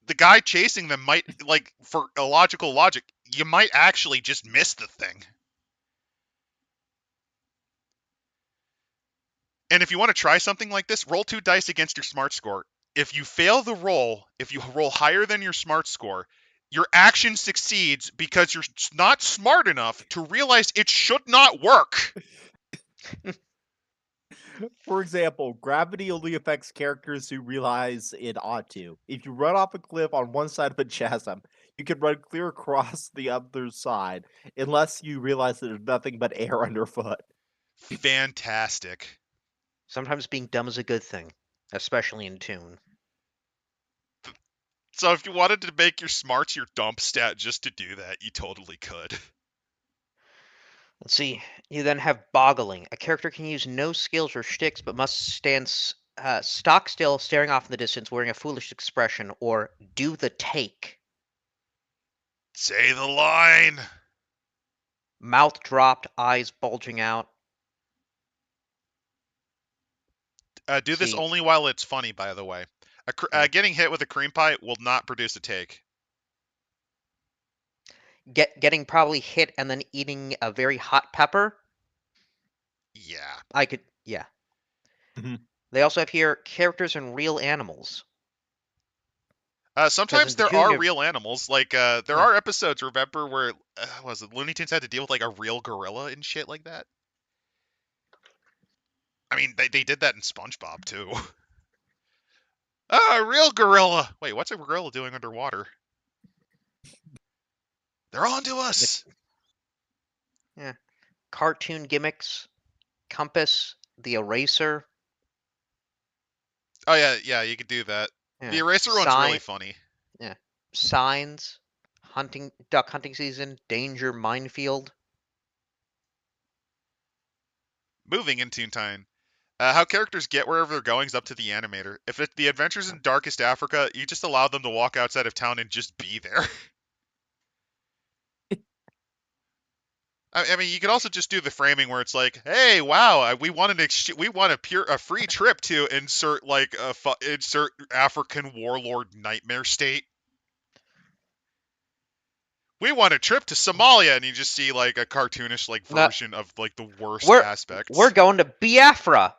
The guy chasing them might, like, for illogical logic, you might actually just miss the thing. And if you want to try something like this, roll 2 dice against your smart score. If you fail the roll, if you roll higher than your smart score, your action succeeds because you're not smart enough to realize it should not work. For example, gravity only affects characters who realize it ought to. If you run off a cliff on one side of a chasm, you can run clear across the other side, unless you realize that there's nothing but air underfoot. Fantastic. Sometimes being dumb is a good thing, especially in Toon. So if you wanted to make your smarts your dump stat just to do that, you totally could. Let's see. You then have boggling. A character can use no skills or shticks, but must stand stock still, staring off in the distance, wearing a foolish expression, or do the take. Say the line. Mouth dropped, eyes bulging out. Do this only while it's funny, by the way. Getting hit with a cream pie will not produce a take. Getting probably hit and then eating a very hot pepper. Yeah. Yeah. Mm-hmm. They also have here characters and real animals. Sometimes there are real animals. Like there are episodes, remember, where was it Looney Tunes had to deal with like a real gorilla and shit like that. I mean, they did that in SpongeBob too. A real gorilla. Wait, what's a gorilla doing underwater? They're on to us. Yeah. Cartoon gimmicks. Compass. The eraser. Oh yeah, you could do that. Yeah. The eraser one's really funny. Yeah. Signs. duck hunting season, danger minefield. Moving in Toontown. How characters get wherever they're going is up to the animator. If the adventure's in darkest Africa, you just allow them to walk outside of town and just be there. I mean, you could also just do the framing where it's like, "Hey, wow, we want a free trip to insert like insert African warlord nightmare state. We want a trip to Somalia," and you just see like a cartoonish like No, version of like the worst we're aspects. we're going to Biafra.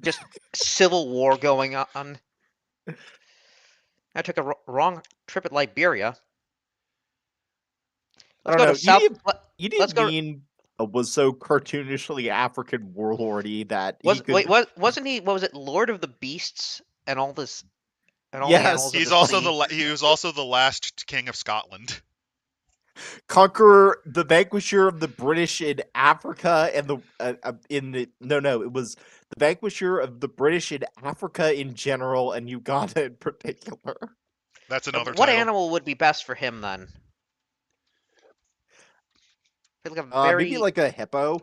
Just civil war going on. I took a wrong trip at Liberia. I Let's don't go know. to South. You Let's didn't go. mean was so cartoonishly African warlordy that he Was could. wait? Wasn't he? What was it? Lord of the Beasts and all this and all the animals Yes, of He's the also sea. he was also the last king of Scotland. conquer the vanquisher of the British in Africa and the in the no, it was the vanquisher of the British in Africa in general and Uganda in particular. That's another What title. animal would be best for him then? Like a Maybe very like a hippo.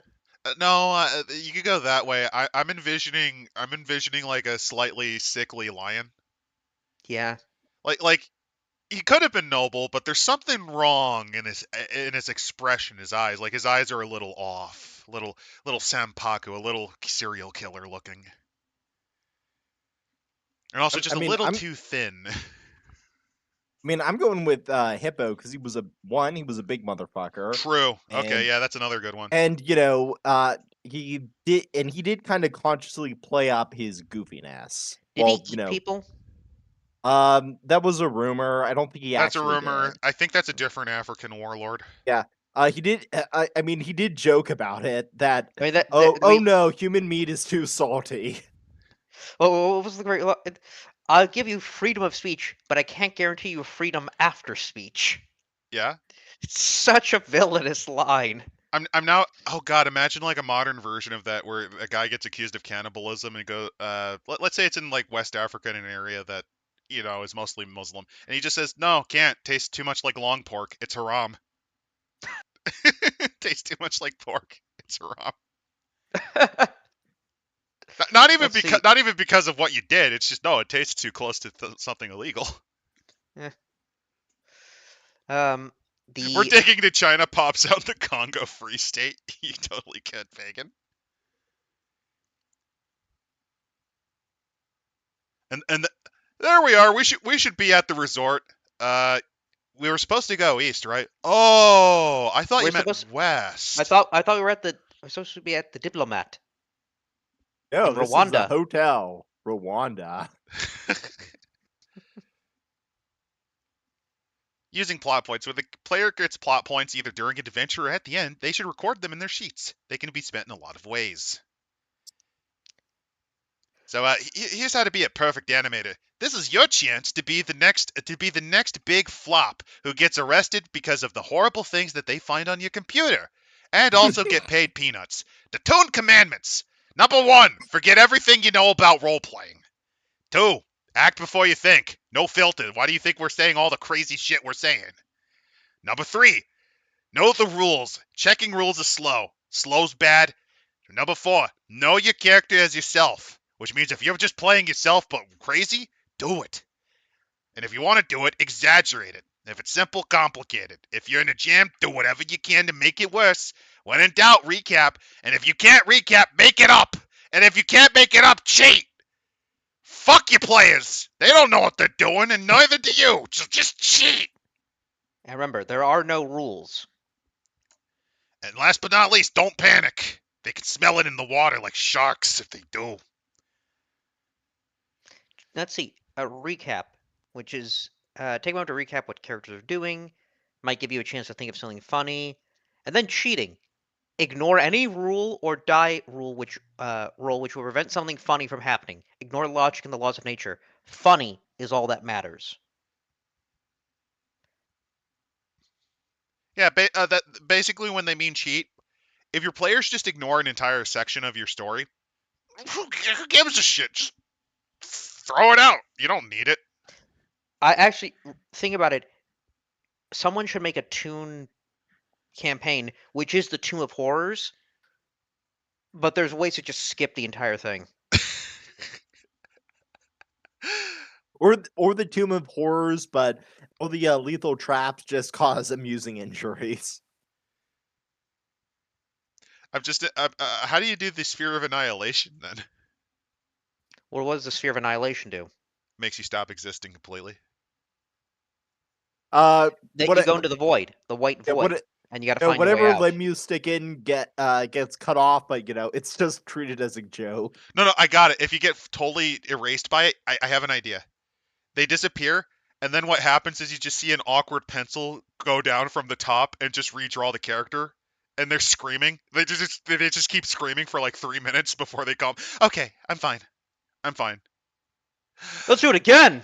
No, you could go that way. I'm envisioning like a slightly sickly lion. yeah. Like he could have been noble, but there's something wrong in his expression, his eyes. Like his eyes are a little off, little Sampaku, a little serial killer looking, and also just I a mean, little too thin. I'm going with hippo because he was a big motherfucker, True. Okay, and yeah, that's another good one. he did kind of consciously play up his goofiness. Did he Well, eat people? that was a rumor. I don't think he That's a actually rumor. did. I think that's a different African warlord. Yeah. He did. He did joke about it. That I mean that. oh no, human meat is too salty. What was the great? I'll give you freedom of speech, but I can't guarantee you freedom after speech. Yeah. It's such a villainous line. I'm now. Oh God! Imagine like a modern version of that, where a guy gets accused of cannibalism and go. Let's say it's in like West Africa in an area that is mostly Muslim, and he just says, "No, can't. Tastes too much like long pork. It's haram. Tastes too much like pork. It's haram." Not even Let's see. because of what you did. It's just no. It tastes too close to something illegal. Um, We're the digging to China. Pops out the Congo Free State. You totally could, Pagan. And there we are. We should be at the resort. We were supposed to go east, right? Oh, I thought We're you meant supposed- west. I thought we were supposed to be at the Diplomat. No, In this is Rwanda. a hotel, Rwanda. Using plot points. When the player gets plot points either during an adventure or at the end, they should record them in their sheets. They can be spent in a lot of ways. So here's how to be a perfect animator. This is your chance to be the next big flop who gets arrested because of the horrible things that they find on your computer, and also get paid peanuts. The Toon commandments. Number 1, forget everything you know about role playing. 2, act before you think. No filter. Why do you think we're saying all the crazy shit we're saying? Number 3, know the rules. Checking rules is slow. Slow's bad. Number 4, know your character as yourself. Which means if you're just playing yourself but crazy, do it. And if you want to do it, exaggerate it. If it's simple, complicate it. If you're in a jam, do whatever you can to make it worse. When in doubt, recap. And if you can't recap, make it up. And if you can't make it up, cheat. Fuck your players. They don't know what they're doing, and neither do you. So just cheat. And remember, there are no rules. And last but not least, don't panic. They can smell it in the water like sharks if they do. Let's see. A recap, which is take a moment to recap what characters are doing. Might give you a chance to think of something funny, and then cheating. Ignore any rule or die rule which will prevent something funny from happening. Ignore logic and the laws of nature. Funny is all that matters. Yeah, that basically when they mean cheat, if your players just ignore an entire section of your story, who gives a shit? Just throw it out. You don't need it. I actually think about it. someone should make a Toon campaign, which is the Tomb of Horrors, but there's ways to just skip the entire thing. Or the Tomb of Horrors, but all the lethal traps just cause amusing injuries. I'm just. How do you do the Sphere of Annihilation then? Well, what does the Sphere of Annihilation do? Makes you stop existing completely. Uh, That what you it, go into the void, the white yeah, void, and you got to find your way whatever out. limb you stick in gets cut off, but it's just treated as a joke. No, I got it. If you get totally erased by it, I have an idea. They disappear, and then what happens is you just see an awkward pencil go down from the top and just redraw the character, and they're screaming. They just keep screaming for like 3 minutes before they come. Okay, I'm fine. I'm fine. Let's do it again.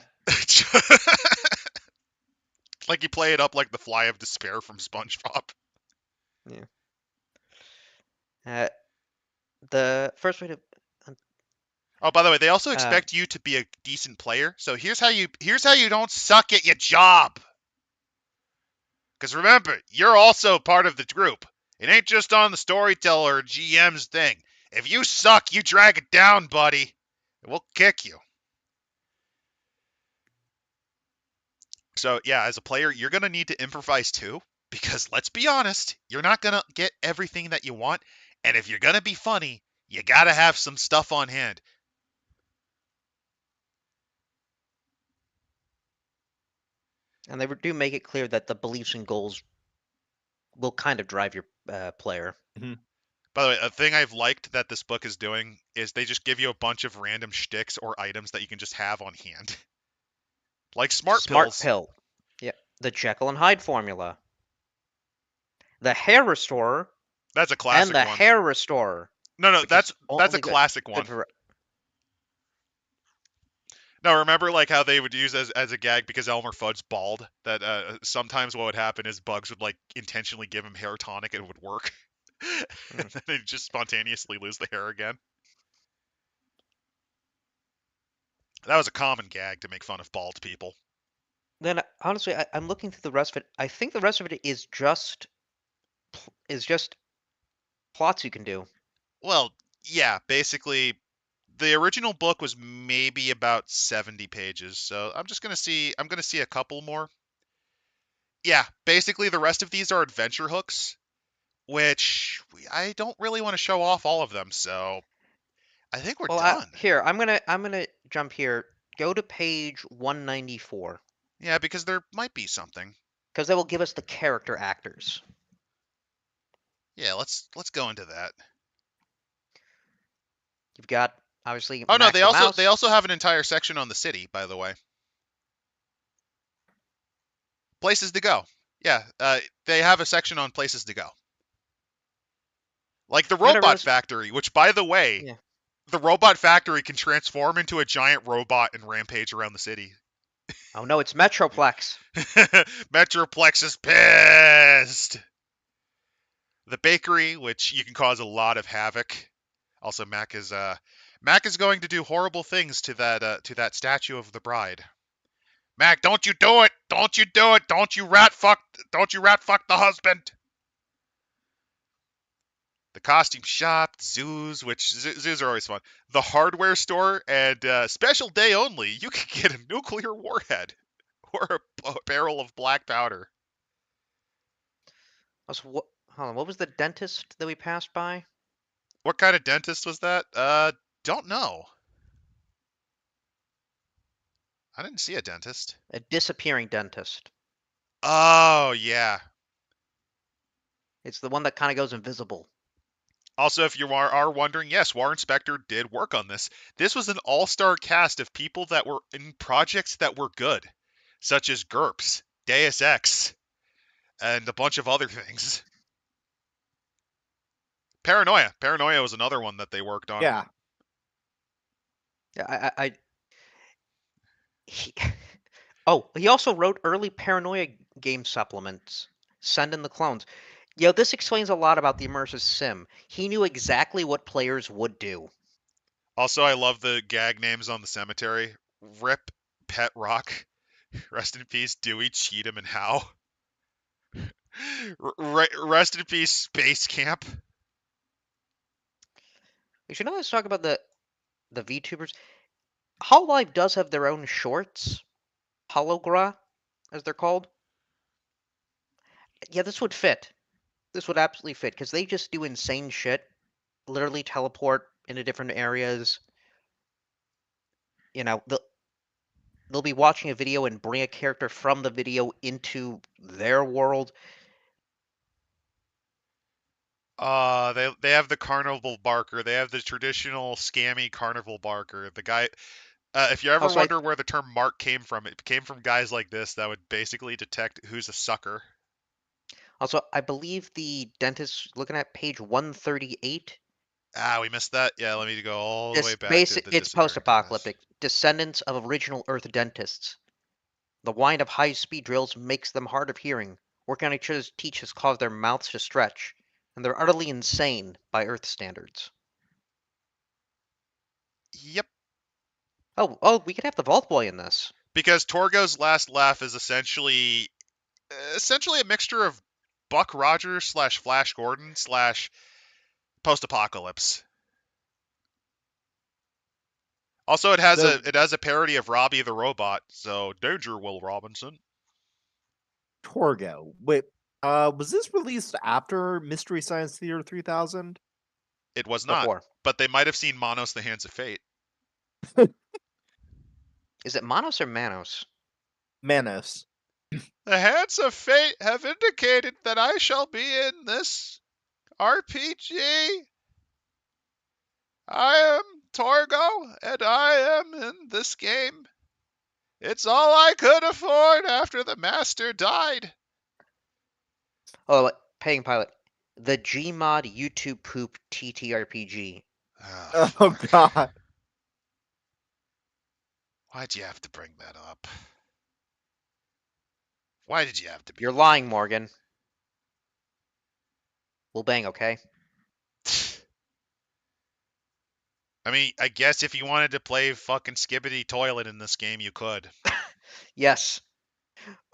Like you play it up like the Fly of Despair from SpongeBob. The first way to Oh, by the way, they also expect you to be a decent player. So here's how you don't suck at your job. Because remember, you're also part of the group. It ain't just on the storyteller or GM's thing. If you suck, you drag it down, buddy. We'll kick you. So yeah, as a player, you're gonna need to improvise too. Because let's be honest, you're not gonna get everything that you want. And if you're gonna be funny, you gotta have some stuff on hand. And they do make it clear that the beliefs and goals will kind of drive your player. Mm-hmm. By the way, a thing I've liked that this book is doing is they just give you a bunch of random shticks or items that you can just have on hand. Like smart pills. Pill. Yep. The Jekyll and Hyde formula. The hair restorer. That's a classic one. And the one. hair restorer. No, that's a classic one. No, remember like how they would use as a gag because Elmer Fudd's bald, that sometimes what would happen is Bugs would like intentionally give him hair tonic and it would work. And then they'd just spontaneously lose the hair again. That was a common gag to make fun of bald people. Then honestly, I'm looking through the rest of it. I think the rest of it is just plots you can do. Well, yeah, basically the original book was maybe about 70 pages, so I'm gonna see a couple more. Yeah, basically the rest of these are adventure hooks, which I don't really want to show off all of them, so I think we're done. Here, I'm gonna jump here. Go to page 194. Yeah, because there might be something. Because that will give us the character actors. Yeah, let's go into that. You've got obviously. Oh no, Max they also have an entire section on the city, by the way. Places to go. Yeah, they have a section on places to go. Like the robot factory, which by the way, the robot factory can transform into a giant robot and rampage around the city. Oh no, it's Metroplex. Metroplex is pissed. The bakery, which you can cause a lot of havoc. Also, Mac is going to do horrible things to that statue of the bride. Mac, don't you do it! Don't you do it! Don't you rat fuck the husband! The costume shop, zoos, which zoos are always fun. The hardware store, and special day only, you can get a nuclear warhead or a barrel of black powder. Hold on, what was the dentist that we passed by? What kind of dentist was that? Don't know. I didn't see a dentist. A disappearing dentist. Oh, yeah. It's the one that kind of goes invisible. Also, if you are wondering, yes, Warren Spector did work on this. This was an all-star cast of people that were in projects that were good, such as GURPS, Deus Ex, and a bunch of other things. Paranoia. Paranoia was another one that they worked on. Yeah. Yeah, he also wrote early Paranoia game supplements. Send in the clones. This explains a lot about the immersive sim. He knew exactly what players would do. Also, I love the gag names on the cemetery. Rip, Pet Rock, rest in peace, Dewey, Cheatham, and Howe. Rest in peace, Space Camp. We should always talk about the VTubers. Hololive does have their own shorts, Hologra, as they're called. Yeah, this would fit. This would absolutely fit because they just do insane shit. Literally teleport into different areas. You know, they'll be watching a video and bring a character from the video into their world. They have the carnival barker. They have the traditional scammy carnival barker. The guy. If you ever Also, wonder where the term mark came from, it came from guys like this that would basically detect who's a sucker. I believe the dentist looking at page 138. We missed that. Yeah, let me go all the way back to the It's disappearing class. post-apocalyptic. Descendants of original Earth dentists. The whine of high-speed drills makes them hard of hearing. Working on each other's teeth has caused their mouths to stretch, and they're utterly insane by Earth standards. Yep. Oh, we could have the Vault Boy in this. Because Torgo's last laugh is essentially a mixture of Buck Rogers / Flash Gordon / post-apocalypse. Also, it has a parody of Robbie the Robot. So danger, Will Robinson. Torgo. Wait, was this released after Mystery Science Theater 3000? It was not. Before. But they might have seen Manos the Hands of Fate. Is it Manos or Manos? Manos. The Hands of Fate have indicated that I shall be in this RPG. I am Torgo, and I am in this game. It's all I could afford after the master died. Oh, paying pilot. The Gmod YouTube Poop TTRPG. Oh god. Why'd you have to bring that up? Why did you have to be? You're lying, Morgan. We'll bang, okay? I mean, I guess if you wanted to play fucking Skibbity Toilet in this game, you could. Yes.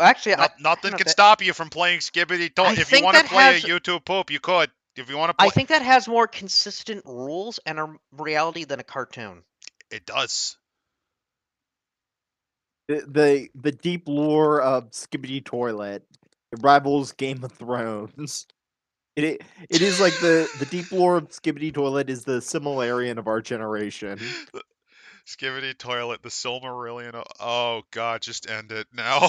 Actually, Nothing can stop you from playing Skibbity Toilet. If you want to play a YouTube poop, you could. If you want to play... I think that has more consistent rules and a reality than a cartoon. It does. The deep lore of Skibbity Toilet, it rivals Game of Thrones. It is like the deep lore of Skibbity Toilet is the Silmarillion of our generation. Skibbity Toilet, the Silmarillion. Oh god, just end it now.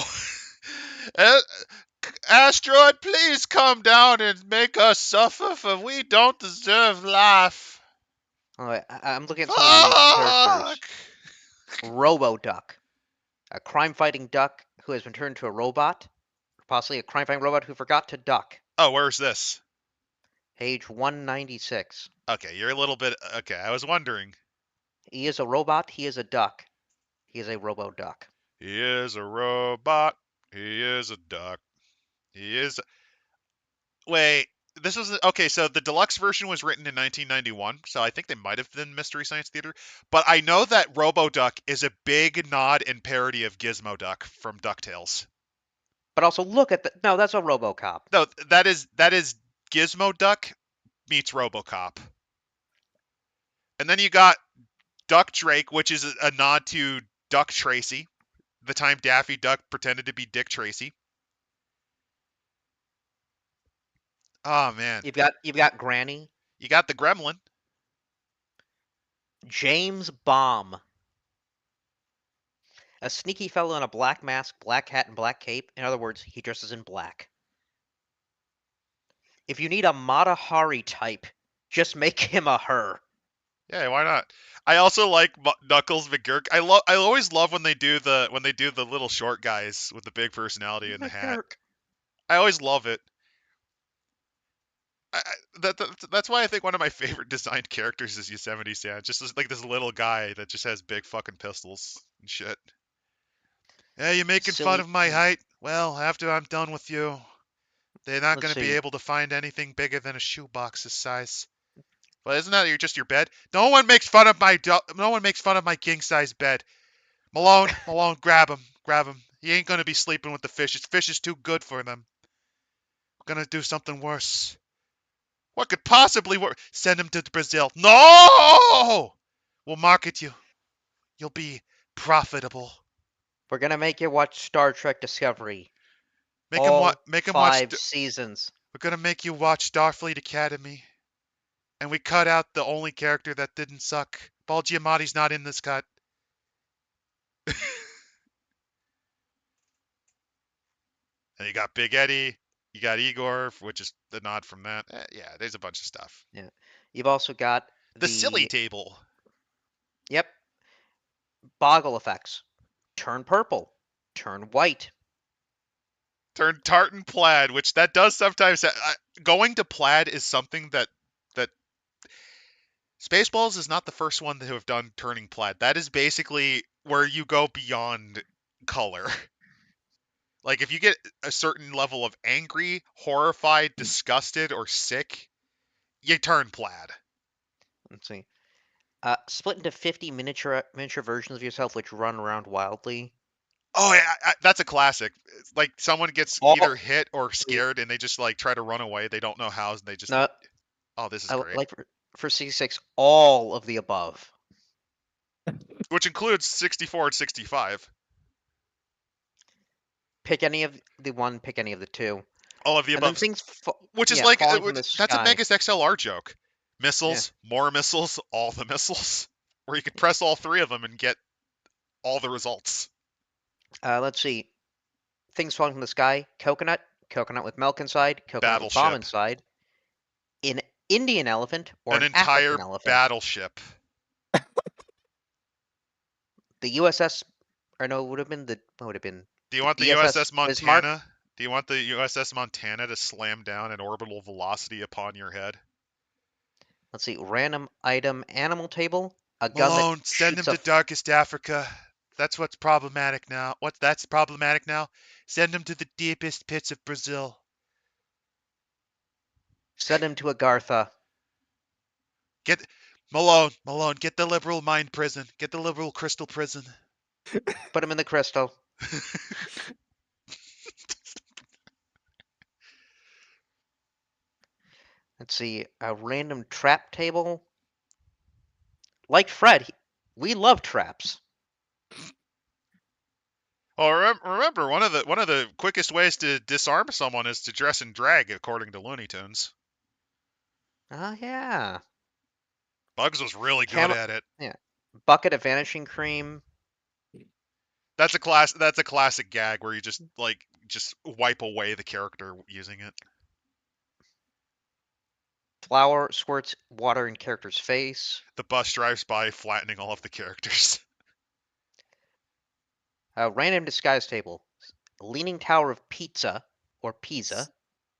Asteroid, please come down and make us suffer, for we don't deserve life. Oh, I'm looking at some of these characters. Fuck! Robo-Duck. A crime-fighting duck who has been turned into a robot. Possibly a crime-fighting robot who forgot to duck. Oh, where's this? Page 196. Okay, you're a little bit... Okay, I was wondering. He is a robot. He is a duck. He is a robo-duck. He is a robot. He is a duck. He is... Wait, this was... Okay, so the deluxe version was written in 1991, so I think they might have been Mystery Science Theater. But I know that Robo-Duck is a big nod and parody of Gizmo Duck from DuckTales. But also look at the... No, that's a RoboCop. No, that is Gizmo Duck meets RoboCop. And then you got Duck Drake, which is a nod to Duck Tracy, the time Daffy Duck pretended to be Dick Tracy. Oh man. You've got Granny. You got the Gremlin. James Bomb. A sneaky fellow in a black mask, black hat, and black cape. In other words, he dresses in black. If you need a Mata Hari type, just make him a her. Yeah, why not? I also like Knuckles McGurk. I always love when they do the little short guys with the big personality and the hat. I always love it. That's why I think one of my favorite designed characters is Yosemite Sam. Just like this little guy that just has big fucking pistols and shit. Yeah, you making fun of my height? Well, after I'm done with you, they're not going to be able to find anything bigger than a shoebox's size. Well, isn't that just your bed? No one makes fun of my king size bed. Malone, grab him. He ain't going to be sleeping with the fishes. Fish is too good for them. gonna do something worse. What could possibly work? Send him to Brazil. No! We'll market you. You'll be profitable. We're gonna make you watch Star Trek Discovery. Make him All Make him watch. 5 seasons. We're gonna make you watch Starfleet Academy, and we cut out the only character that didn't suck. Paul Giamatti's not in this cut. And you got Big Eddie. You got Igor, which is the nod from that. Yeah, there's a bunch of stuff. Yeah. You've also got The silly table. Yep. Boggle effects. Turn purple. Turn white. Turn tartan plaid, which that does sometimes. Going to plaid is something that Spaceballs is not the first one to have done turning plaid. That is basically where you go beyond color. Like if you get a certain level of angry, horrified, disgusted, or sick, you turn plaid. Let's see. Split into 50 miniature versions of yourself which run around wildly. Oh yeah, that's a classic. It's like someone gets either hit or scared, and they just like try to run away. They don't know how, and they just. No, Oh, this is great. like for C6, all of the above. Which includes 64 and 65. Pick any of the one. Pick any of the two. All of the And then above. things. Which is yeah, like falling from the that's a sky. Megas XLR joke. Missiles, more missiles, all the missiles. Where you could press all three of them and get all the results. Let's see. Things falling from the sky. Coconut. Coconut with milk inside. Coconut with bomb Battleship. inside. An Indian elephant or An an entire African elephant. battleship. The USS. Or no, it would have been the. What would have been? Do you want the BSS USS Montana? Bismarck? Do you want the USS Montana to slam down at orbital velocity upon your head? Let's see. Random item animal table. A gun Malone, that send him shoots to Darkest Africa. That's what's problematic now. That's problematic now? Send him to the deepest pits of Brazil. Send him to Agartha. Get Malone, get the liberal mind prison. Get the liberal crystal prison. Put him in the crystal. Let's see. A random trap table. Like Fred, we love traps. Well, remember one of the quickest ways to disarm someone is to dress in drag, according to Looney Tunes. Oh yeah. Bugs was really good at it. Yeah. Bucket of vanishing cream. That's a classic gag where you just wipe away the character using it. Flower squirts water in character's face. The bus drives by, flattening all of the characters. A random disguise table. Leaning tower of pizza or pizza.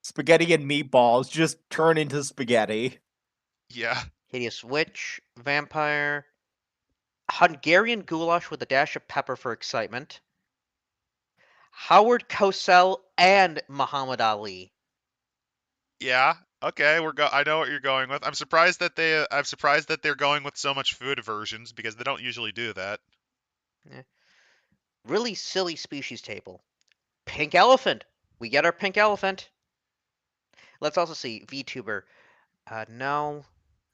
Spaghetti and meatballs just turn into spaghetti. Yeah. Hideous witch. Vampire. Hungarian goulash with a dash of pepper for excitement. Howard Cosell and Muhammad Ali. Yeah. Okay, I know what you're going with. I'm surprised that they're going with so much food versions because they don't usually do that. Yeah. Really silly species table. Pink elephant. We get our pink elephant. Let's also see VTuber. No.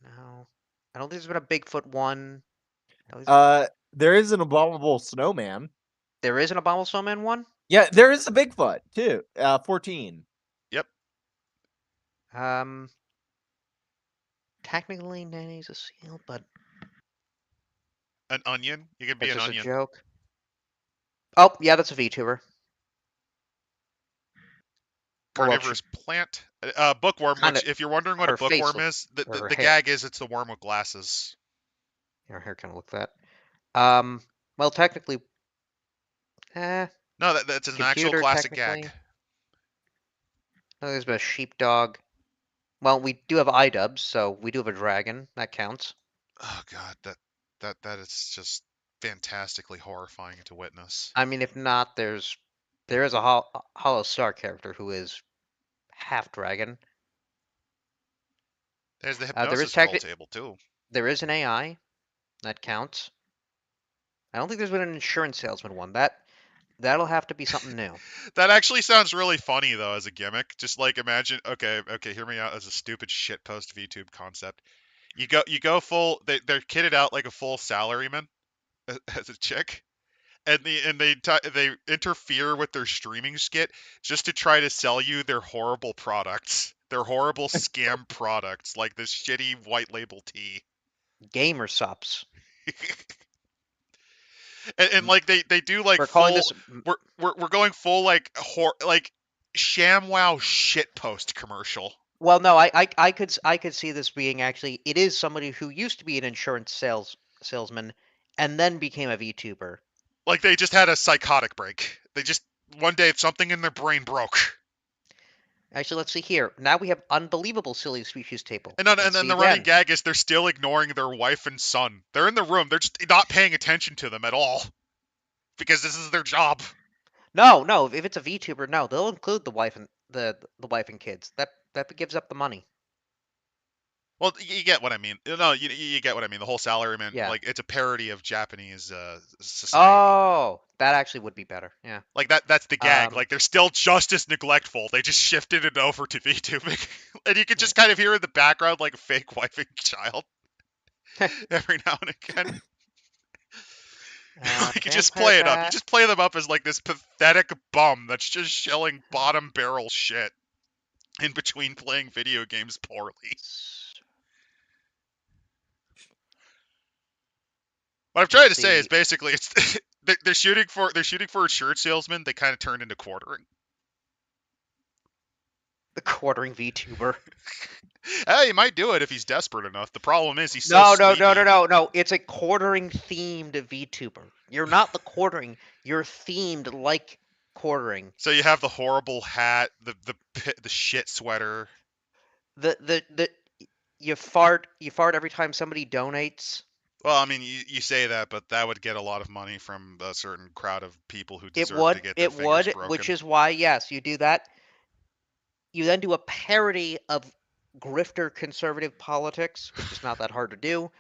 I don't think there's been a Bigfoot one. There is an abominable snowman. There is an abominable snowman one. Yeah, there is a Bigfoot too. 14. Yep. Technically, Nanny's a seal, but An onion. You can be it's an just onion. a joke. Oh, yeah, that's a VTuber. Carnivorous plant. Bookworm, kinda, which if you're wondering what a bookworm is, the gag is it's the worm with glasses. Her hair kind of look that. Well, technically, No, that's an actual classic gag. No, there's been a sheepdog. Well, we do have iDubbbz, so we do have a dragon. That counts. Oh god, that is just fantastically horrifying to witness. I mean, if not, there is a Hollow Star character who is half dragon. There's the hypnosis troll table too. There is an AI. That counts. I don't think there's been an insurance salesman one. That That'll have to be something new. That actually sounds really funny though as a gimmick. Just like imagine, okay, hear me out as a stupid shitpost VTube concept. You go full. They're kitted out like a full salaryman as a chick, and they interfere with their streaming skit just to try to sell you their horrible products, their horrible scam products, like this shitty white label tea. Gamer subs. And like they do like We're calling full. this. We're going full like like ShamWow shitpost commercial. Well, no, I could see this being actually. It is somebody who used to be an insurance salesman, and then became a VTuber. Like they just had a psychotic break. They just one day something in their brain broke. Actually, let's see here. Now we have unbelievable silly species table. And then, Let's and then see the running again. gag is they're still ignoring their wife and son. They're in the room. They're just not paying attention to them at all because this is their job. No. If it's a VTuber, no, they'll include the wife and the wife and kids. That gives up the money. Well, you get what I mean. No, you get what I mean. The whole salaryman, Yeah. like it's a parody of Japanese society. Oh, that actually would be better. Yeah. Like that's the gag. Um, Like they're still just as neglectful. They just shifted it over to VTubing, and you can just kind of hear in the background like a fake wife and child every now and again. You can just play it up. You just play them up as like this pathetic bum that's just shelling bottom barrel shit in between playing video games poorly. What I'm trying to say is basically it's they're shooting for a shirt salesman. They kind of turned into quartering. The quartering VTuber. Hey, he might do it if he's desperate enough. The problem is he's so sneaky. No. It's a quartering themed VTuber. You're not the quartering. You're themed like quartering. So you have the horrible hat, the shit sweater. The you fart every time somebody donates. Well, I mean, you say that, but that would get a lot of money from a certain crowd of people who deserve to get their fingers broken. Which is why, yes, you do that. You then do a parody of grifter conservative politics, which is not that hard to do.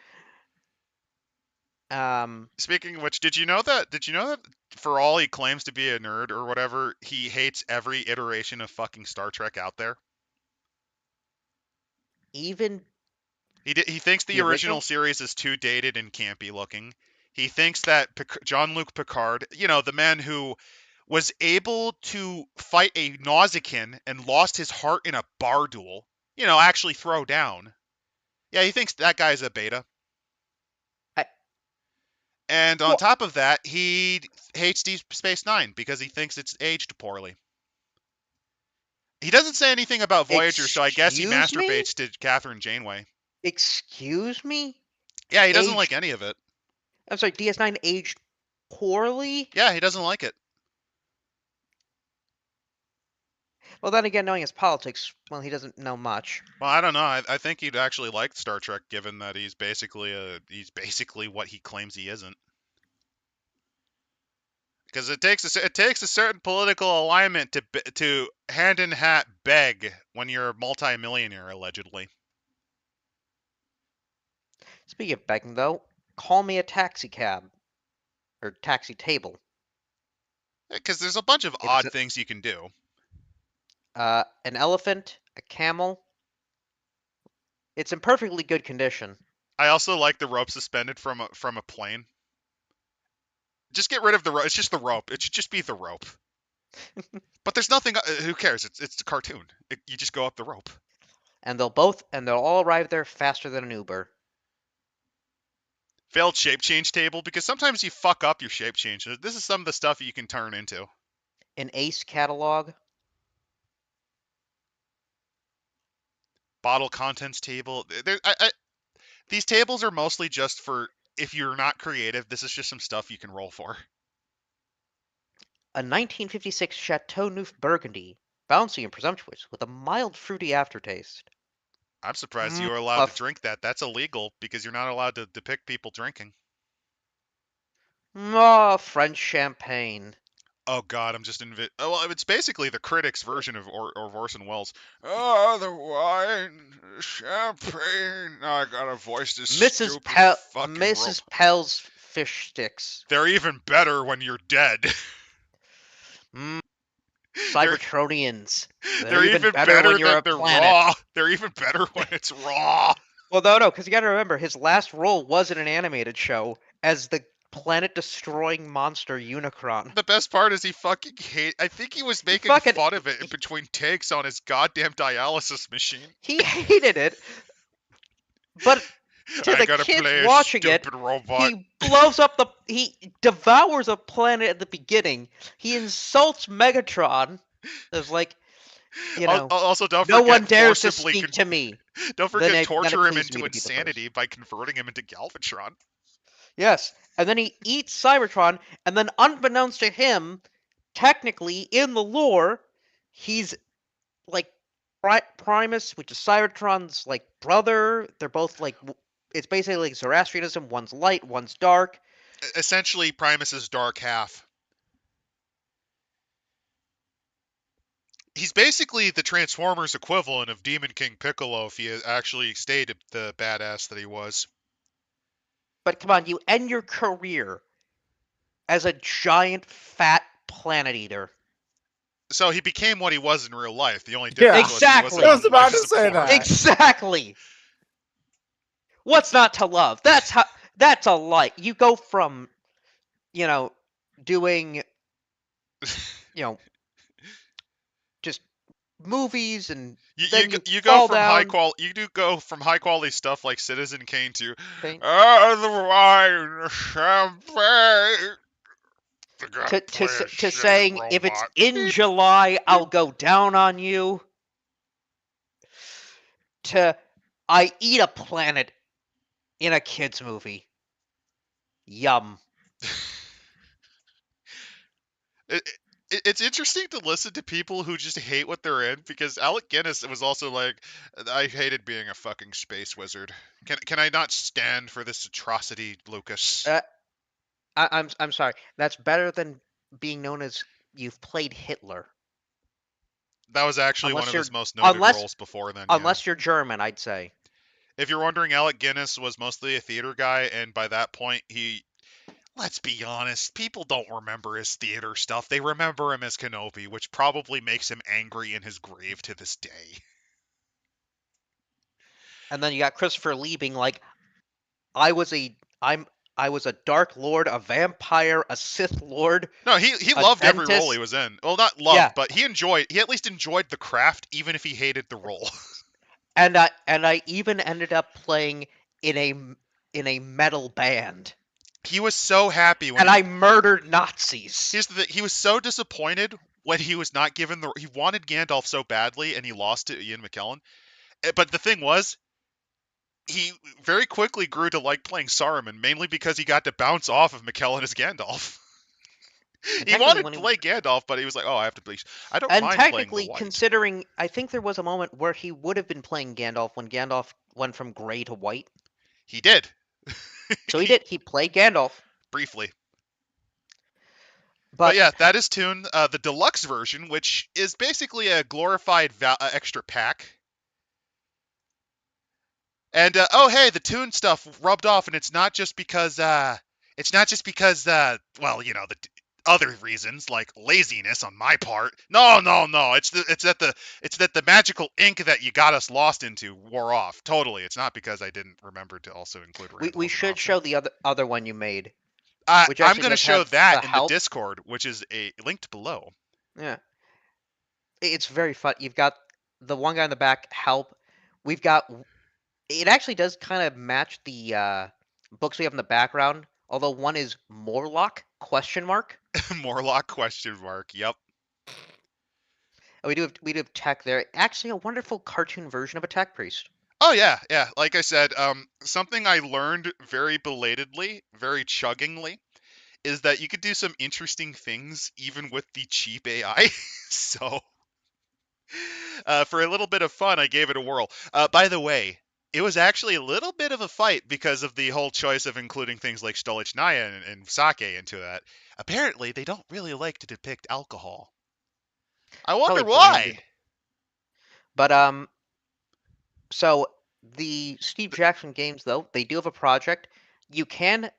Speaking of which, did you know that for all he claims to be a nerd or whatever, he hates every iteration of fucking Star Trek out there? Even he thinks the original series is too dated and campy looking. He thinks that Jean-Luc Picard, the man who was able to fight a Nausicaan and lost his heart in a bar duel, actually throw down. Yeah, he thinks that guy's a beta. And on top of that, he hates Deep Space Nine because he thinks it's aged poorly. He doesn't say anything about Voyager, so I guess he masturbates to Catherine Janeway. Excuse me? Yeah, he doesn't like any of it. I'm sorry, DS9 aged poorly? Yeah, he doesn't like it. Well, then again, knowing his politics, well, he doesn't know much. Well, I don't know. I think he'd actually like Star Trek, given that he's basically what he claims he isn't. Because it takes a certain political alignment to hand in hat beg when you're a multi-millionaire, allegedly. Speaking of begging, though, call me a taxi cab or taxi table. Because there's a bunch of odd things you can do. An elephant, a camel. It's in perfectly good condition. I also like the rope suspended from a plane. Just get rid of the rope. It's just the rope. It should just be the rope. But there's nothing. Who cares? It's a cartoon. You just go up the rope. And they'll all arrive there faster than an Uber. Failed shape change table, because sometimes you fuck up your shape change. This is some of the stuff you can turn into. An Ace catalog. Bottle contents table. These tables are mostly just for if you're not creative. This is just some stuff you can roll for. A 1956 Chateau Neuf Burgundy, bouncy and presumptuous, with a mild fruity aftertaste. I'm surprised you are allowed to drink that. That's illegal because you're not allowed to depict people drinking. French champagne. Oh God, I'm just well, it's basically the critics' version of Orson Welles. Oh, the wine, champagne. I gotta voice this stupid fucking Mrs. Pell's fish sticks. They're even better when you're dead. They're Cybertronians. They're they're even even better better when you're than a they're planet. raw. They're even better when it's raw. Well, no, because you got to remember his last role was in an animated show as the planet-destroying monster Unicron. The best part is he fucking hate. I think he was He making fucking fun of it in between takes on his goddamn dialysis machine. he hated it, but to I the gotta kids play a watching it, stupid robot. he blows up he devours a planet at the beginning. He insults Megatron. There's like, Also, don't no one forget dares to forcibly. speak to me. Don't Then forget it torture him pleases me into to be the first. insanity by converting him into Galvatron. Yes, and then he eats Cybertron, and then unbeknownst to him, technically in the lore, he's like Primus, which is Cybertron's like brother. They're both like it's basically like Zoroastrianism. One's light, one's dark. Essentially, Primus's dark half. He's basically the Transformers equivalent of Demon King Piccolo if he had actually stayed the badass that he was. But come on, you end your career as a giant fat planet eater. So he became what he was in real life. The only Yeah. difference was he wasn't Exactly. I was on about life to say support. that. Exactly. What's not to love? That's a light. You go from, doing, just movies and then you go fall from high down. quality you do go from high quality stuff like Citizen Kane to Okay. the wine champagne. I gotta play a To shitty saying if it's robot. in July, I'll go down on you. To I eat a planet in a kids movie. Yum. It's interesting to listen to people who just hate what they're in because Alec Guinness was also like, I hated being a fucking space wizard. Can I not stand for this atrocity, Lucas? I'm sorry. That's better than being known as you've played Hitler. That was actually one Unless of you're his most noted unless roles before then. unless you're German, I'd say. If you're wondering, Alec Guinness was mostly a theater guy, and by that point, let's be honest, people don't remember his theater stuff. They remember him as Kenobi, which probably makes him angry in his grave to this day. And then you got Christopher Lee being like, I was a Dark Lord, a vampire, a Sith Lord, No, he a loved every role he dentist. was in. Well, not loved, Yeah. but he at least enjoyed the craft, even if he hated the role. And I even ended up playing in a metal band. He was so happy when And I murdered Nazis. he was so disappointed when he was not given he wanted Gandalf so badly and he lost to Ian McKellen. But the thing was, he very quickly grew to like playing Saruman, mainly because he got to bounce off of McKellen as Gandalf. He wanted to play Gandalf, but he was like, "Oh, I have to play. I don't mind playing the White." Considering, I think there was a moment where he would have been playing Gandalf when Gandalf went from gray to white. He did. So he did. He played Gandalf briefly. But yeah, that is Toon, the deluxe version, which is basically a glorified extra pack. And oh hey, the Toon stuff rubbed off, and it's not just because well, the other reasons like laziness on my part. No. It's that the magical ink that you got us lost into wore off. Totally. It's not because I didn't remember to also include Randall. We should show the other one you made. I'm going to show that in the Discord, which is linked below. Yeah. It's very fun. You've got the one guy in the back, help. We've got it actually does kind of match the books we have in the background, although one is Morlock ? Morlock ? Yep. We do have Tech there. Actually, a wonderful cartoon version of a Tech Priest. Oh yeah. Like I said, something I learned very belatedly, very chuggingly, is that you could do some interesting things even with the cheap AI. So, for a little bit of fun, I gave it a whirl. By the way, it was actually a little bit of a fight because of the whole choice of including things like Stolichnaya and sake into that. Apparently, they don't really like to depict alcohol. I wonder why. But so the Steve Jackson games, though, they do have a project. You can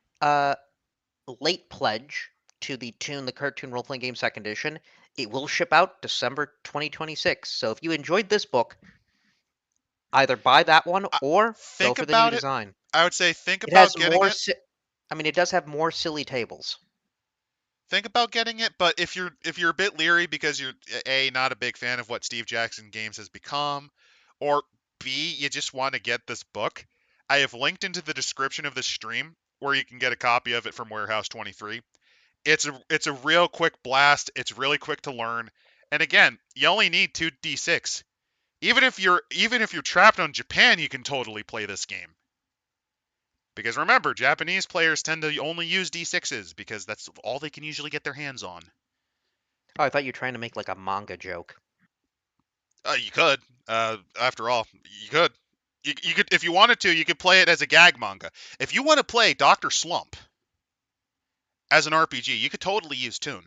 late pledge to the Toon, the cartoon role-playing game second edition. It will ship out December 2026. So if you enjoyed this book, either buy that one or go Think for the new about it. design. I would say think It about has getting more. it. I mean, it does have more silly tables. Think about getting it, but if you're a bit leery because you're A, not a big fan of what Steve Jackson Games has become, or B, you just want to get this book, I have linked into the description of this stream where you can get a copy of it from Warehouse 23. It's a real quick blast. It's really quick to learn. And again, you only need 2d6. Even if you're trapped on Japan, you can totally play this game. Because remember, Japanese players tend to only use d6s because that's all they can usually get their hands on. Oh, I thought you were trying to make like a manga joke. You could. After all, you could. You could, if you wanted to, you could play it as a gag manga. If you want to play Doctor Slump as an RPG, you could totally use Toon.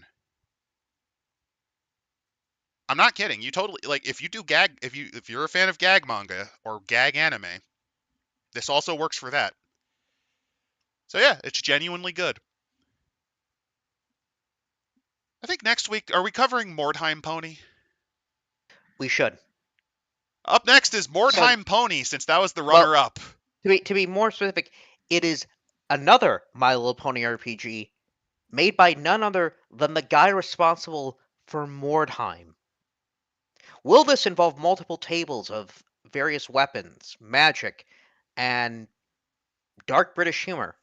I'm not kidding. You totally like if you do gag if you're a fan of gag manga or gag anime, this also works for that. So yeah, it's genuinely good. I think next week are we covering Mordheim Pony? We should. Up next is So, Mordheim Pony, since that was the well, runner-up. to be more specific, it is another My Little Pony RPG made by none other than the guy responsible for Mordheim. Will this involve multiple tables of various weapons, magic, and dark British humor?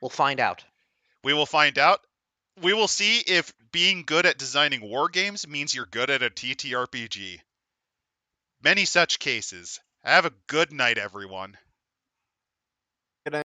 We'll find out. We will find out. We will see if being good at designing war games means you're good at a TTRPG. Many such cases. Have a good night, everyone.